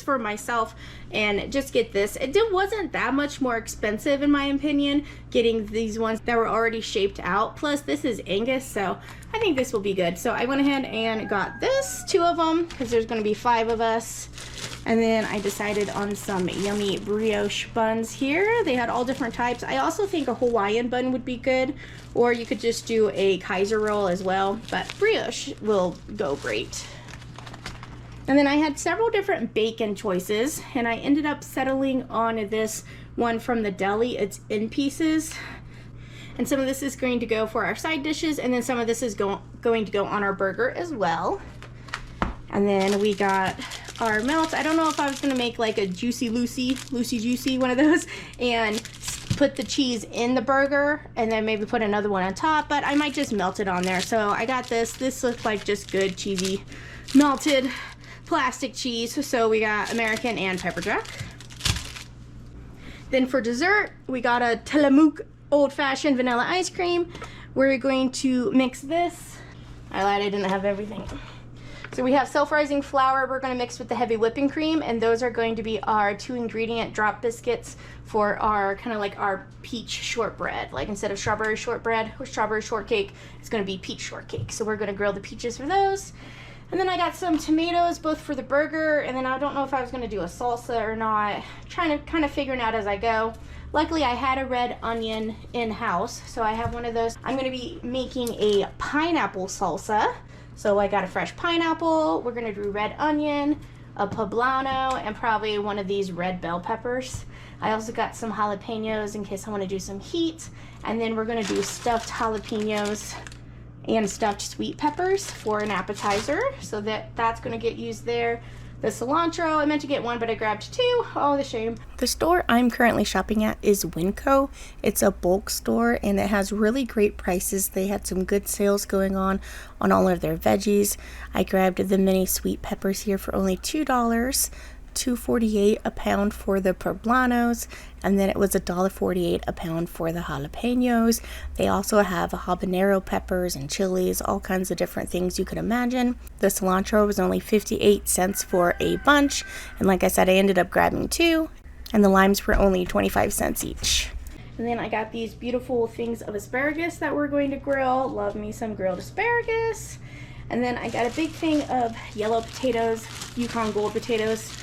for myself and just get this. It wasn't that much more expensive in my opinion, getting these ones that were already shaped out. Plus this is Angus, so I think this will be good. So I went ahead and got this, 2 of them, because there's gonna be 5 of us. And then I decided on some yummy brioche buns here. They had all different types. I also think a Hawaiian bun would be good, or you could just do a Kaiser roll as well, but brioche will go great. And then I had several different bacon choices, and I ended up settling on this one from the deli. It's in pieces. And some of this is going to go for our side dishes, and then some of this is going to go on our burger as well. And then we got our melts. I don't know if I was gonna make like a Juicy Lucy Juicy, one of those, and put the cheese in the burger and then maybe put another one on top, but I might just melt it on there. So I got this. This looks like just good cheesy melted plastic cheese. So we got American and pepper jack. Then for dessert, we got a Tillamook old-fashioned vanilla ice cream. We're going to mix this. I lied, I didn't have everything. So we have self-rising flour we're going to mix with the heavy whipping cream, and those are going to be our 2-ingredient drop biscuits for our kind of like our peach shortbread. Like instead of strawberry shortbread or strawberry shortcake, it's going to be peach shortcake. So we're going to grill the peaches for those. And then I got some tomatoes both for the burger, and then I don't know if I was going to do a salsa or not. Trying to kind of figuring out as I go. Luckily, I had a red onion in-house, so I have one of those. I'm going to be making a pineapple salsa. So I got a fresh pineapple, we're gonna do red onion, a poblano, and probably one of these red bell peppers. I also got some jalapenos in case I wanna do some heat. And then we're gonna do stuffed jalapenos and stuffed sweet peppers for an appetizer. So that's gonna get used there. The cilantro, I meant to get one, but I grabbed 2. Oh, the shame. The store I'm currently shopping at is Winco. It's a bulk store, and it has really great prices. They had some good sales going on all of their veggies. I grabbed the mini sweet peppers here for only $2. $2.48 a pound for the poblanos, and then it was $1.48 a pound for the jalapenos. They also have habanero peppers and chilies, all kinds of different things you could imagine. The cilantro was only 58 cents for a bunch, and like I said, I ended up grabbing 2, and the limes were only 25 cents each. And then I got these beautiful things of asparagus that we're going to grill. Love me some grilled asparagus. And then I got a big thing of yellow potatoes, Yukon Gold potatoes.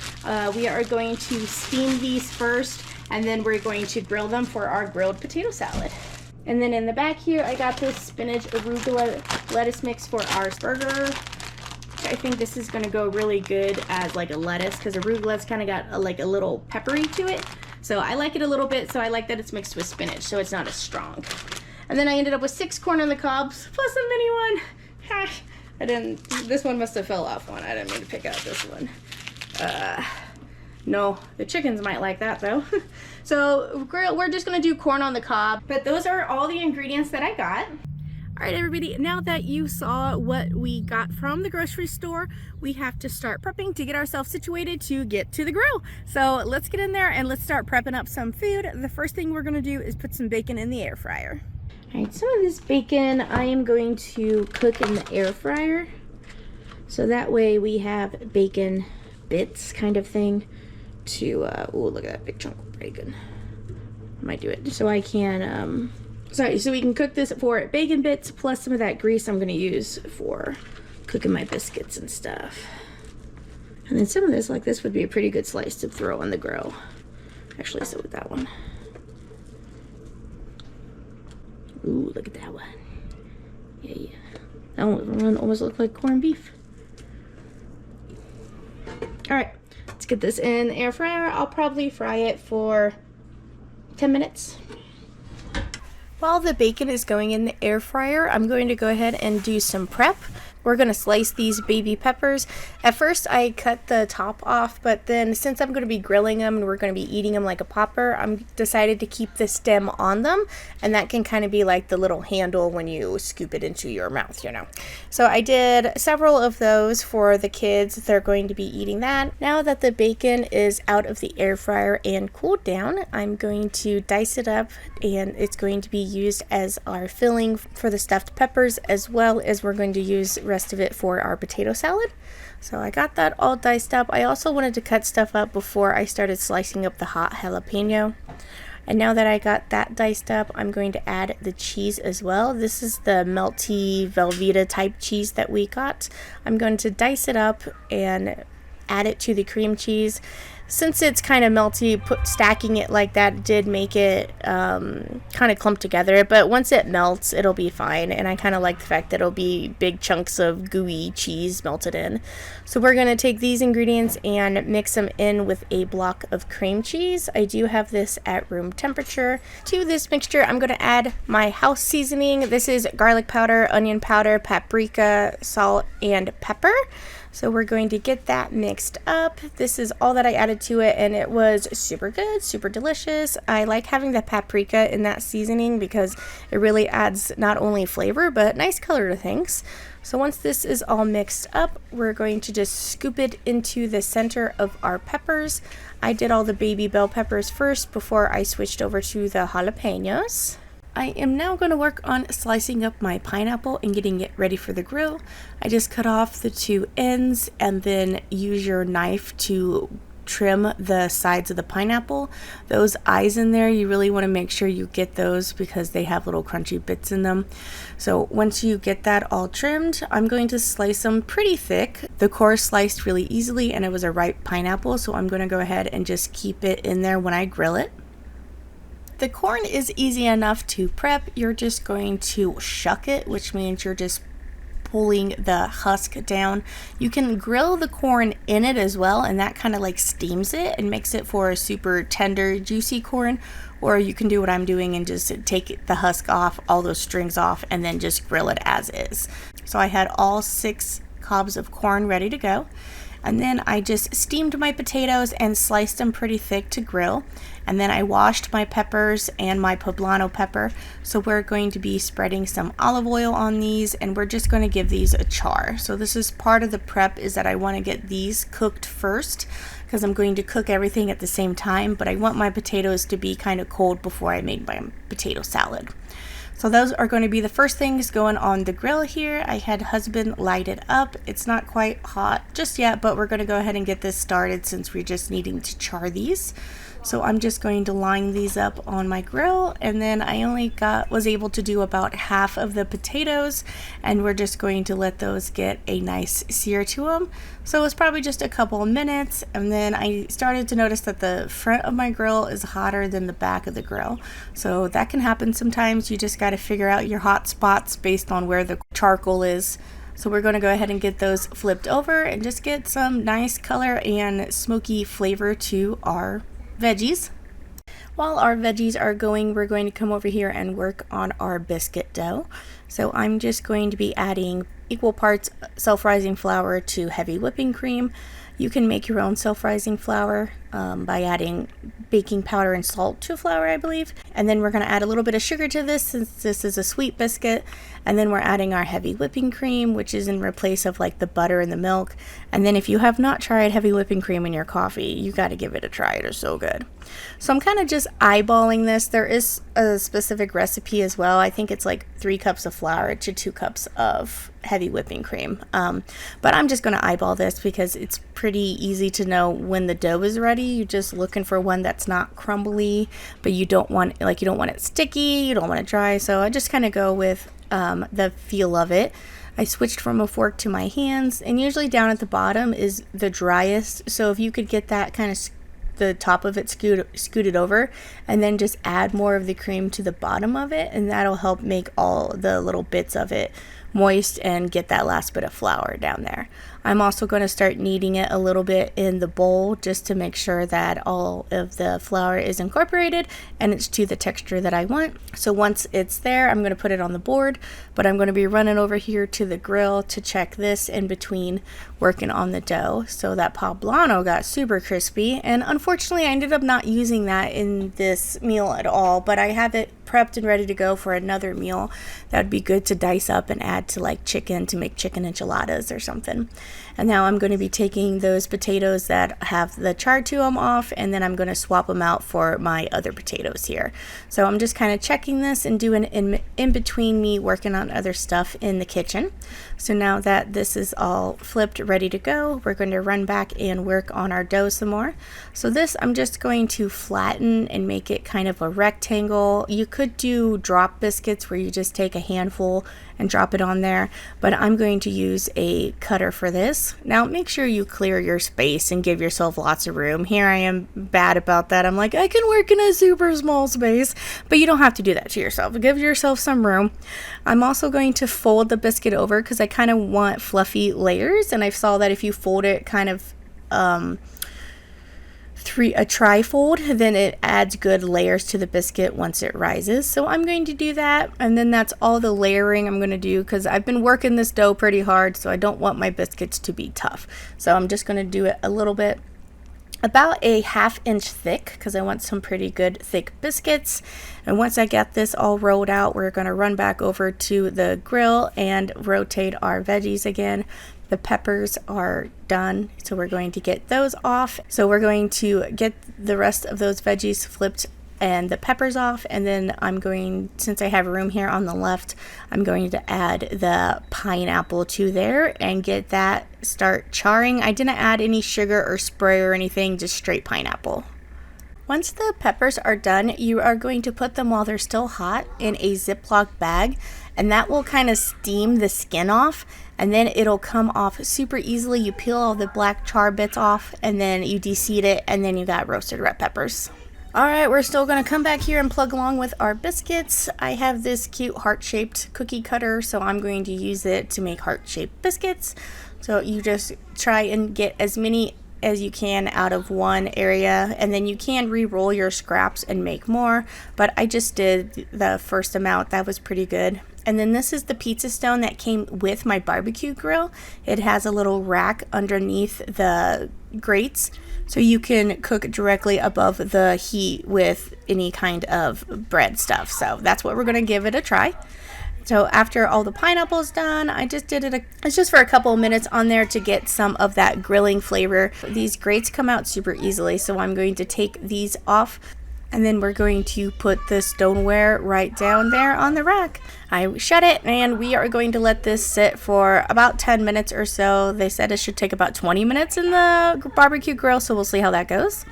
We are going to steam these first, and then we're going to grill them for our grilled potato salad. And then in the back here, I got this spinach arugula lettuce mix for our burger. I think this is going to go really good as like a lettuce, because arugula's kind of got a little peppery to it. So I like it a little bit, so I like that it's mixed with spinach, so it's not as strong. And then I ended up with 6 corn on the cobs, plus a mini one. This one must have fell off one. I didn't mean to pick out this one. No, the chickens might like that though. So we're just gonna do corn on the cob, but those are all the ingredients that I got. All right, everybody, now that you saw what we got from the grocery store, we have to start prepping to get ourselves situated to get to the grill. So let's get in there and let's start prepping up some food. The first thing we're gonna do is put some bacon in the air fryer. All right, some of this bacon I am going to cook in the air fryer. So that way we have bacon bits kind of thing to, oh, look at that big chunk of bacon. I might do it so I can, so we can cook this for bacon bits plus some of that grease I'm gonna use for cooking my biscuits and stuff. And then some of this, like this would be a pretty good slice to throw on the grill. Actually, so with that one. Ooh, look at that one. Yeah. That one almost looked like corned beef. Alright, let's get this in the air fryer. I'll probably fry it for 10 minutes. While the bacon is going in the air fryer, I'm going to go ahead and do some prep. We're going to slice these baby peppers. At first I cut the top off, but then since I'm going to be grilling them and we're going to be eating them like a popper, I'm decided to keep the stem on them, and that can kind of be like the little handle when you scoop it into your mouth, you know. So I did several of those for the kids. They're going to be eating that. Now that the bacon is out of the air fryer and cooled down, I'm going to dice it up, and it's going to be used as our filling for the stuffed peppers, as well as we're going to use rest of it for our potato salad. So I got that all diced up. I also wanted to cut stuff up before I started slicing up the hot jalapeno. And now that I got that diced up, I'm going to add the cheese as well. This is the melty Velveeta type cheese that we got. I'm going to dice it up and add it to the cream cheese. Since it's kind of melty, stacking it like that did make it kind of clump together, but once it melts, it'll be fine, and I kind of like the fact that it'll be big chunks of gooey cheese melted in. So we're going to take these ingredients and mix them in with a block of cream cheese. I do have this at room temperature. To this mixture, I'm going to add my house seasoning. This is garlic powder, onion powder, paprika, salt, and pepper. So we're going to get that mixed up. This is all that I added to it, and it was super good, super delicious. I like having the paprika in that seasoning because it really adds not only flavor, but nice color to things. So once this is all mixed up, we're going to just scoop it into the center of our peppers. I did all the baby bell peppers first before I switched over to the jalapenos. I am now going to work on slicing up my pineapple and getting it ready for the grill. I just cut off the two ends and then use your knife to trim the sides of the pineapple. Those eyes in there, you really want to make sure you get those because they have little crunchy bits in them. So once you get that all trimmed, I'm going to slice them pretty thick. The core sliced really easily and it was a ripe pineapple, so I'm going to go ahead and just keep it in there when I grill it. The corn is easy enough to prep. You're just going to shuck it, which means you're just pulling the husk down. You can grill the corn in it as well, and that kind of like steams it and makes it for a super tender, juicy corn. Or you can do what I'm doing and just take the husk off, all those strings off, and then just grill it as is. So I had all 6 cobs of corn ready to go. And then I just steamed my potatoes and sliced them pretty thick to grill. And then I washed my peppers and my poblano pepper. So we're going to be spreading some olive oil on these, and we're just going to give these a char. So this is part of the prep, is that I want to get these cooked first because I'm going to cook everything at the same time, but I want my potatoes to be kind of cold before I made my potato salad. So those are going to be the first things going on the grill here. I had husband light it up. It's not quite hot just yet, but we're going to go ahead and get this started since we're just needing to char these. So I'm just going to line these up on my grill, and then I only was able to do about half of the potatoes, and we're just going to let those get a nice sear to them. So it's probably just a couple of minutes, and then I started to notice that the front of my grill is hotter than the back of the grill. So that can happen sometimes. You just got to figure out your hot spots based on where the charcoal is. So we're going to go ahead and get those flipped over and just get some nice color and smoky flavor to our veggies. While our veggies are going, we're going to come over here and work on our biscuit dough. So I'm just going to be adding equal parts self-rising flour to heavy whipping cream. You can make your own self-rising flour by adding baking powder and salt to flour, I believe. And then we're going to add a little bit of sugar to this since this is a sweet biscuit. And then we're adding our heavy whipping cream, which is in place of like the butter and the milk. And then if you have not tried heavy whipping cream in your coffee, you got to give it a try. It is so good. So I'm kind of just eyeballing this. There is a specific recipe as well. I think it's like 3 cups of flour to 2 cups of heavy whipping cream. But I'm just going to eyeball this because it's pretty easy to know when the dough is ready. You're just looking for one that's not crumbly, but you don't want it sticky, you don't want it dry. So I just kind of go with the feel of it. I switched from a fork to my hands, and usually down at the bottom is the driest. So if you could get that kind of the top of it scooted over, and then just add more of the cream to the bottom of it, and that'll help make all the little bits of it moist and get that last bit of flour down there. I'm also going to start kneading it a little bit in the bowl just to make sure that all of the flour is incorporated and it's to the texture that I want. So once it's there, I'm going to put it on the board, but I'm going to be running over here to the grill to check this in between working on the dough. So that poblano got super crispy, and unfortunately I ended up not using that in this meal at all, but I have it prepped and ready to go for another meal that would be good to dice up and add to like chicken, to make chicken enchiladas or something. And now I'm going to be taking those potatoes that have the char to them off, and then I'm going to swap them out for my other potatoes here. So I'm just kind of checking this and doing it in between me working on other stuff in the kitchen. So now that this is all flipped, ready to go, we're going to run back and work on our dough some more. So this I'm just going to flatten and make it kind of a rectangle. You could do drop biscuits where you just take a handful and drop it on there, but I'm going to use a cutter for this. Now make sure you clear your space and give yourself lots of room. Here I am bad about that. I'm like, I can work in a super small space, but you don't have to do that to yourself. Give yourself some room. I'm also going to fold the biscuit over because I kind of want fluffy layers, and I saw that if you fold it kind of a tri-fold, then it adds good layers to the biscuit once it rises. So I'm going to do that, and then that's all the layering I'm going to do because I've been working this dough pretty hard, so I don't want my biscuits to be tough. So I'm just going to do it a little bit, about a 1/2 inch thick, because I want some pretty good thick biscuits. And once I get this all rolled out, we're going to run back over to the grill and rotate our veggies again. The peppers are done, so we're going to get those off. So we're going to get the rest of those veggies flipped and the peppers off, and then I'm going, since I have room here on the left, I'm going to add the pineapple to there and get that start charring. I didn't add any sugar or spray or anything, just straight pineapple. Once the peppers are done, you are going to put them while they're still hot in a Ziploc bag, and that will kind of steam the skin off, and then it'll come off super easily. You peel all the black char bits off, and then you de-seed it, and then you got roasted red peppers. Alright, we're still going to come back here and plug along with our biscuits. I have this cute heart-shaped cookie cutter, so I'm going to use it to make heart-shaped biscuits. So you just try and get as many as you can out of one area, and then you can re-roll your scraps and make more, but I just did the first amount. That was pretty good. And then this is the pizza stone that came with my barbecue grill. It has a little rack underneath the grates, so you can cook directly above the heat with any kind of bread stuff. So that's what we're going to give it a try. So after all the pineapple's done, I just did it, it's just for a couple of minutes on there to get some of that grilling flavor. These grates come out super easily, so I'm going to take these off, and then we're going to put the stoneware right down there on the rack. I shut it, and we are going to let this sit for about 10 minutes or so. They said it should take about 20 minutes in the barbecue grill, so we'll see how that goes.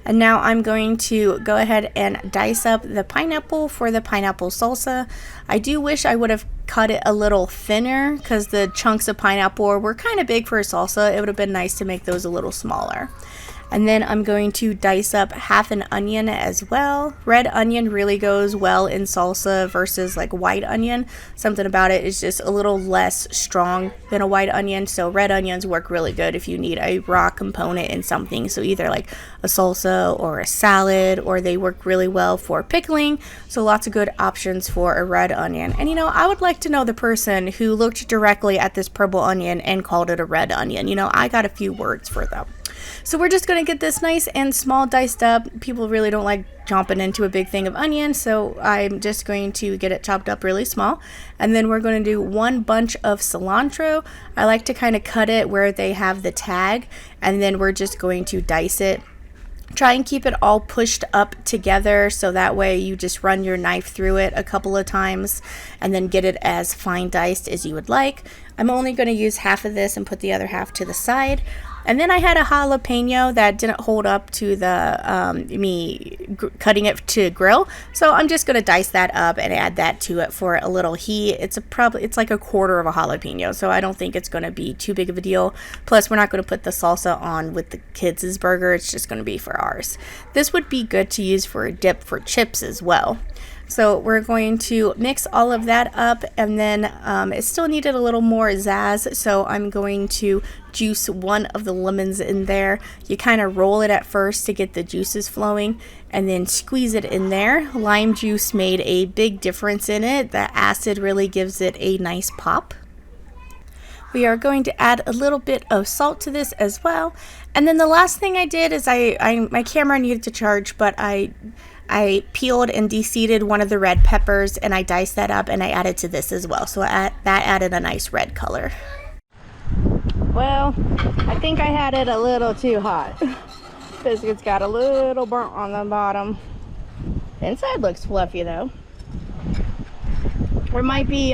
And now I'm going to go ahead and dice up the pineapple for the pineapple salsa. I do wish I would have cut it a little thinner because the chunks of pineapple were kind of big for a salsa. It would have been nice to make those a little smaller. And then I'm going to dice up half an onion as well. Red onion really goes well in salsa versus like white onion. Something about it is just a little less strong than a white onion. So red onions work really good if you need a raw component in something. So either like a salsa or a salad, or they work really well for pickling. So lots of good options for a red onion. And you know, I would like to know the person who looked directly at this purple onion and called it a red onion. You know, I got a few words for them. So we're just going to get this nice and small diced up. People really don't like chomping into a big thing of onion, so I'm just going to get it chopped up really small. And then we're going to do one bunch of cilantro. I like to kind of cut it where they have the tag, and then we're just going to dice it. Try and keep it all pushed up together, so that way you just run your knife through it a couple of times and then get it as fine diced as you would like. I'm only going to use half of this and put the other half to the side. And then I had a jalapeno that didn't hold up to the me cutting it to grill, so I'm just going to dice that up and add that to it for a little heat. It's like a quarter of a jalapeno, so I don't think it's going to be too big of a deal. Plus, we're not going to put the salsa on with the kids' burger. It's just going to be for ours. This would be good to use for a dip for chips as well. So we're going to mix all of that up, and then it still needed a little more zazz, so I'm going to juice one of the lemons in there. You kind of roll it at first to get the juices flowing, and then squeeze it in there. Lime juice made a big difference in it. The acid really gives it a nice pop. We are going to add a little bit of salt to this as well. And then the last thing I did is my camera needed to charge, but I peeled and de-seeded one of the red peppers, and I diced that up and I added to this as well. So that added a nice red color. Well, I think I had it a little too hot. Biscuits got a little burnt on the bottom. Inside looks fluffy though. Or might be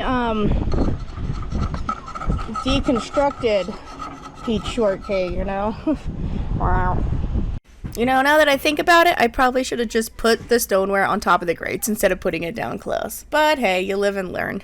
deconstructed peach shortcake, you know. Wow. You know, now that I think about it, I probably should have just put the stoneware on top of the grates instead of putting it down close. But hey, you live and learn.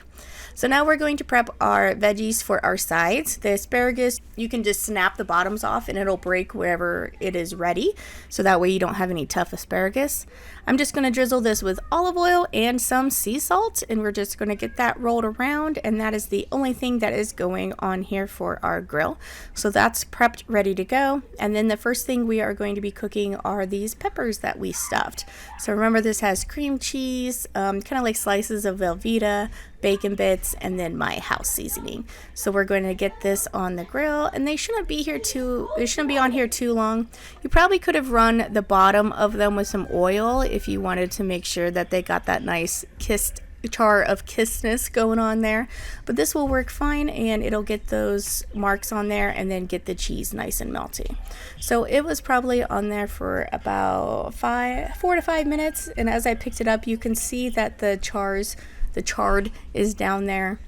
So now we're going to prep our veggies for our sides. The asparagus, you can just snap the bottoms off and it'll break wherever it is ready. So that way you don't have any tough asparagus. I'm just going to drizzle this with olive oil and some sea salt, and we're just going to get that rolled around, and that is the only thing that is going on here for our grill. So that's prepped, ready to go. And then the first thing we are going to be cooking are these peppers that we stuffed. So remember, this has cream cheese, kind of like slices of Velveeta, bacon bits, and then my house seasoning. So we're going to get this on the grill, and they shouldn't be on here too long. You probably could have run the bottom of them with some oil if you wanted to make sure that they got that nice kissed char of kissness going on there, but this will work fine and it'll get those marks on there and then get the cheese nice and melty. So it was probably on there for about 4 to 5 minutes, and as I picked it up you can see that the chard is down there.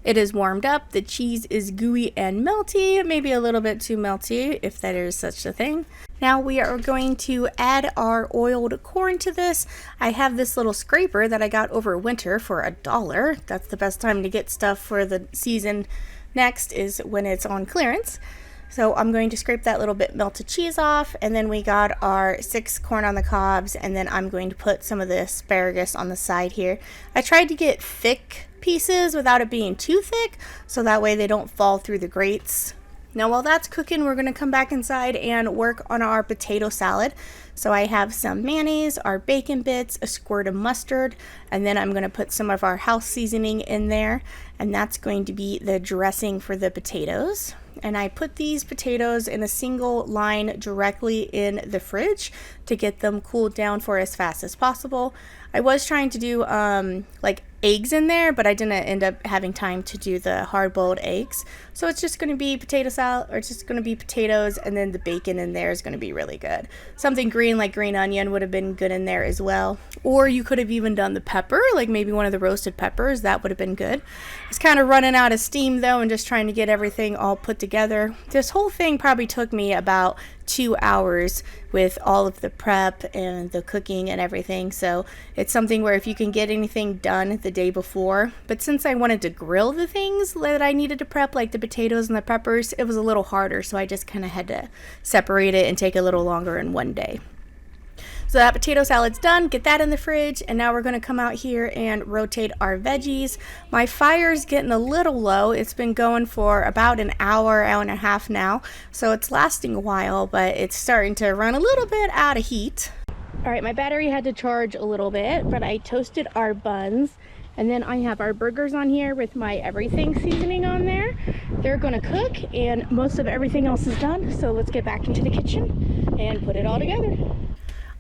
It is warmed up, the cheese is gooey and melty, maybe a little bit too melty if that is such a thing. Now we are going to add our oiled corn to this. I have this little scraper that I got over winter for $1. That's the best time to get stuff for the season next, is when it's on clearance. So I'm going to scrape that little bit melted cheese off, and then we got our 6 corn on the cobs, and then I'm going to put some of the asparagus on the side here. I tried to get thick pieces without it being too thick, so that way they don't fall through the grates. Now while that's cooking, we're going to come back inside and work on our potato salad. So I have some mayonnaise, our bacon bits, a squirt of mustard, and then I'm going to put some of our house seasoning in there, and that's going to be the dressing for the potatoes. And I put these potatoes in a single line directly in the fridge to get them cooled down for as fast as possible. I was trying to do like eggs in there, but I didn't end up having time to do the hard-boiled eggs. So it's just going to be potato salad, or it's just going to be potatoes, and then the bacon in there is going to be really good. Something green like green onion would have been good in there as well. Or you could have even done the pepper, like maybe one of the roasted peppers. That would have been good. It's kind of running out of steam though, and just trying to get everything all put together. This whole thing probably took me about 2 hours with all of the prep and the cooking and everything. So it's something where if you can get anything done the day before, but since I wanted to grill the things that I needed to prep, like the potatoes and the peppers, it was a little harder. So I just kind of had to separate it and take a little longer in one day. So that potato salad's done, get that in the fridge, and now we're going to come out here and rotate our veggies. My fire's getting a little low. It's been going for about an hour and a half now, so it's lasting a while, but it's starting to run a little bit out of heat. All right, my battery had to charge a little bit, but I toasted our buns, and then I have our burgers on here with my everything seasoning on there. They're going to cook, and most of everything else is done, so let's get back into the kitchen and put it all together.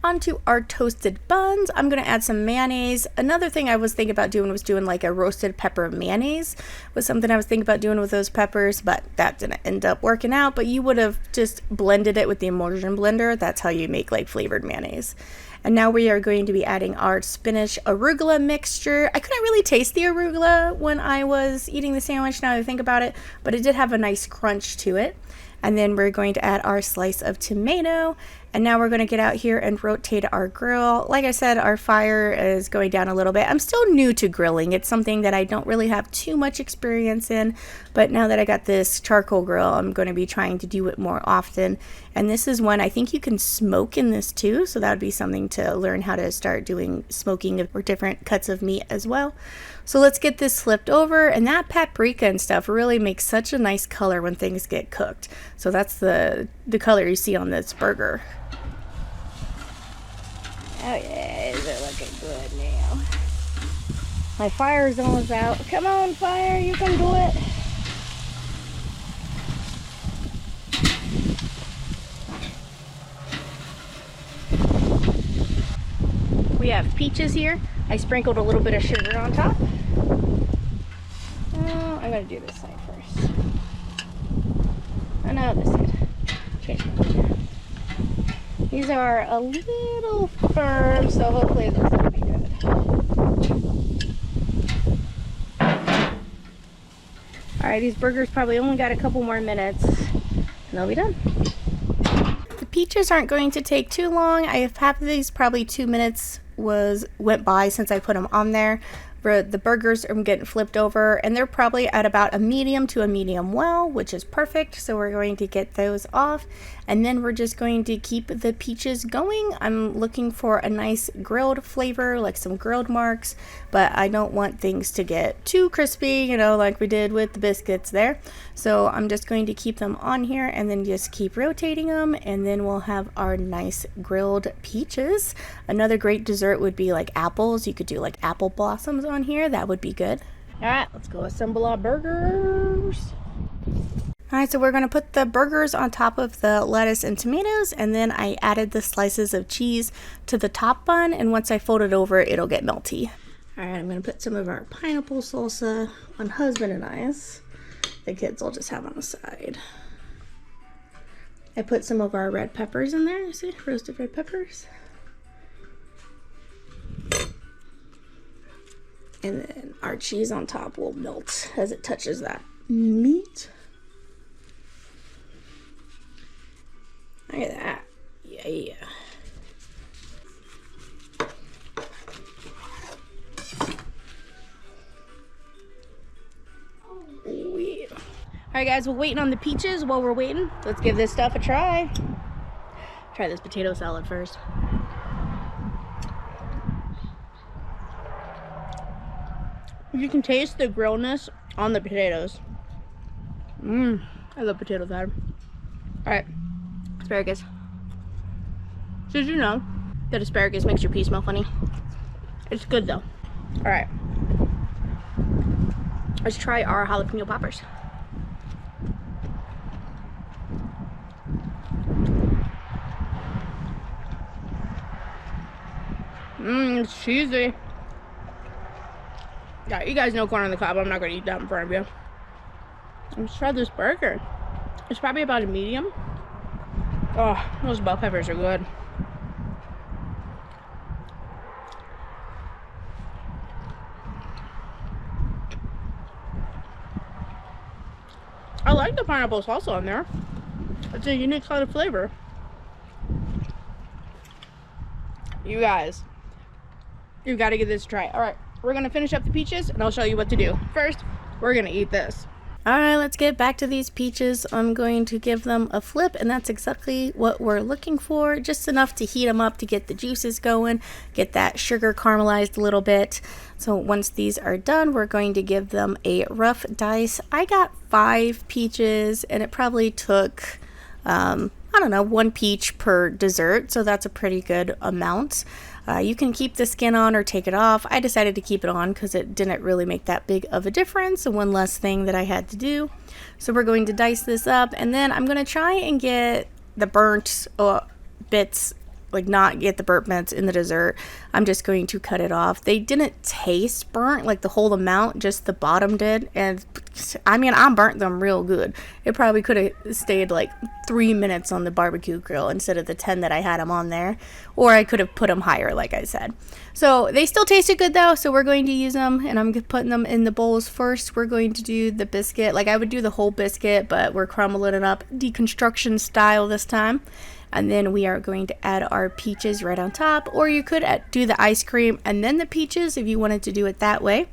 Onto our toasted buns, I'm going to add some mayonnaise. Another thing I was thinking about doing was doing like a roasted pepper mayonnaise. Was something I was thinking about doing with those peppers, but that didn't end up working out. But you would have just blended it with the immersion blender. That's how you make like flavored mayonnaise. And now we are going to be adding our spinach arugula mixture. I couldn't really taste the arugula when I was eating the sandwich, now that I think about it, but it did have a nice crunch to it. And then we're going to add our slice of tomato. And now we're going to get out here and rotate our grill. Like I said, our fire is going down a little bit. I'm still new to grilling. It's something that I don't really have too much experience in. But now that I got this charcoal grill, I'm going to be trying to do it more often. And this is one I think you can smoke in this too. So that would be something to learn how to start doing smoking of different cuts of meat as well. So let's get this flipped over, and that paprika and stuff really makes such a nice color when things get cooked. So that's the color you see on this burger. Oh yeah, is it looking good now? My fire is almost out. Come on, fire, you can do it. We have peaches here. I sprinkled a little bit of sugar on top. Oh, I'm gonna do this side first. Oh no, this side. Change my mind. These are a little firm, so hopefully this will be good. Alright, these burgers probably only got a couple more minutes and they'll be done. The peaches aren't going to take too long. I have half of these, probably 2 minutes went by since I put them on there. The burgers are getting flipped over, and they're probably at about a medium to a medium well, which is perfect. So we're going to get those off, and then we're just going to keep the peaches going. I'm looking for a nice grilled flavor, like some grilled marks, but I don't want things to get too crispy, you know, like we did with the biscuits there. So I'm just going to keep them on here and then just keep rotating them, and then we'll have our nice grilled peaches. Another great dessert would be like apples. You could do like apple blossoms on here. That would be good. All right, let's go assemble our burgers. All right, so we're going to put the burgers on top of the lettuce and tomatoes, and then I added the slices of cheese to the top bun, and once I fold it over, it'll get melty. All right, I'm gonna put some of our pineapple salsa on husband and I's. The kids will just have on the side. I put some of our red peppers in there. See, roasted red peppers. And then our cheese on top will melt as it touches that meat. Look at that. Yeah. Alright guys, we're waiting on the peaches. While we're waiting, let's give this stuff a try. Try this potato salad first. You can taste the grillness on the potatoes. I love potato salad. Alright, asparagus. Did you know that asparagus makes your pee smell funny? It's good though. Alright. Let's try our jalapeno poppers. It's cheesy. Yeah, you guys know corn on the cob. I'm not gonna eat that in front of you. Let's try this burger. It's probably about a medium. Oh, those bell peppers are good. I like the pineapple salsa on there. It's a unique kind of flavor. You guys, you've got to give this a try. All right, we're gonna finish up the peaches and I'll show you what to do. First, we're gonna eat this. All right, let's get back to these peaches. I'm going to give them a flip, and that's exactly what we're looking for. Just enough to heat them up to get the juices going, get that sugar caramelized a little bit. So once these are done, we're going to give them a rough dice. I got 5 peaches, and it probably took, I don't know, 1 peach per dessert. So that's a pretty good amount. You can keep the skin on or take it off. I decided to keep it on because it didn't really make that big of a difference. One less thing that I had to do. So we're going to dice this up, and then I'm going to try and get the burnt bits, like not get the burnt bits in the dessert. I'm just going to cut it off. They didn't taste burnt, like the whole amount, just the bottom did. And I mean, I burnt them real good. It probably could have stayed like 3 minutes on the barbecue grill instead of the 10 that I had them on there. Or I could have put them higher, like I said. So they still tasted good though, so we're going to use them, and I'm putting them in the bowls first. We're going to do the biscuit. Like I would do the whole biscuit, but we're crumbling it up deconstruction style this time. And then we are going to add our peaches right on top, or you could do the ice cream and then the peaches if you wanted to do it that way.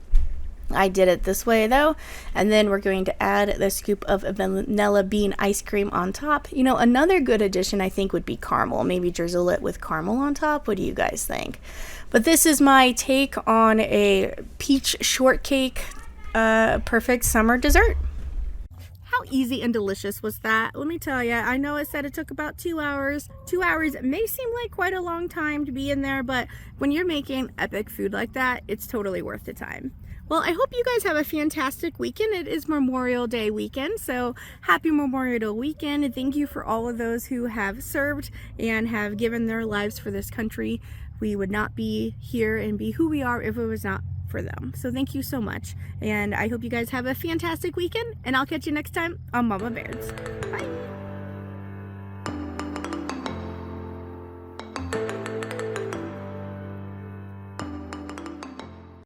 I did it this way though. And then we're going to add the scoop of vanilla bean ice cream on top. You know, another good addition I think would be caramel. Maybe drizzle it with caramel on top. What do you guys think? But this is my take on a peach shortcake perfect summer dessert. How easy and delicious was that? Let me tell you, I know it said it took about 2 hours. 2 hours may seem like quite a long time to be in there, but when you're making epic food like that, it's totally worth the time. Well, I hope you guys have a fantastic weekend. It is Memorial Day weekend, so happy Memorial Day weekend. And thank you for all of those who have served and have given their lives for this country. We would not be here and be who we are if it was not for them. So thank you so much. And I hope you guys have a fantastic weekend, and I'll catch you next time on Mama Beards. Bye.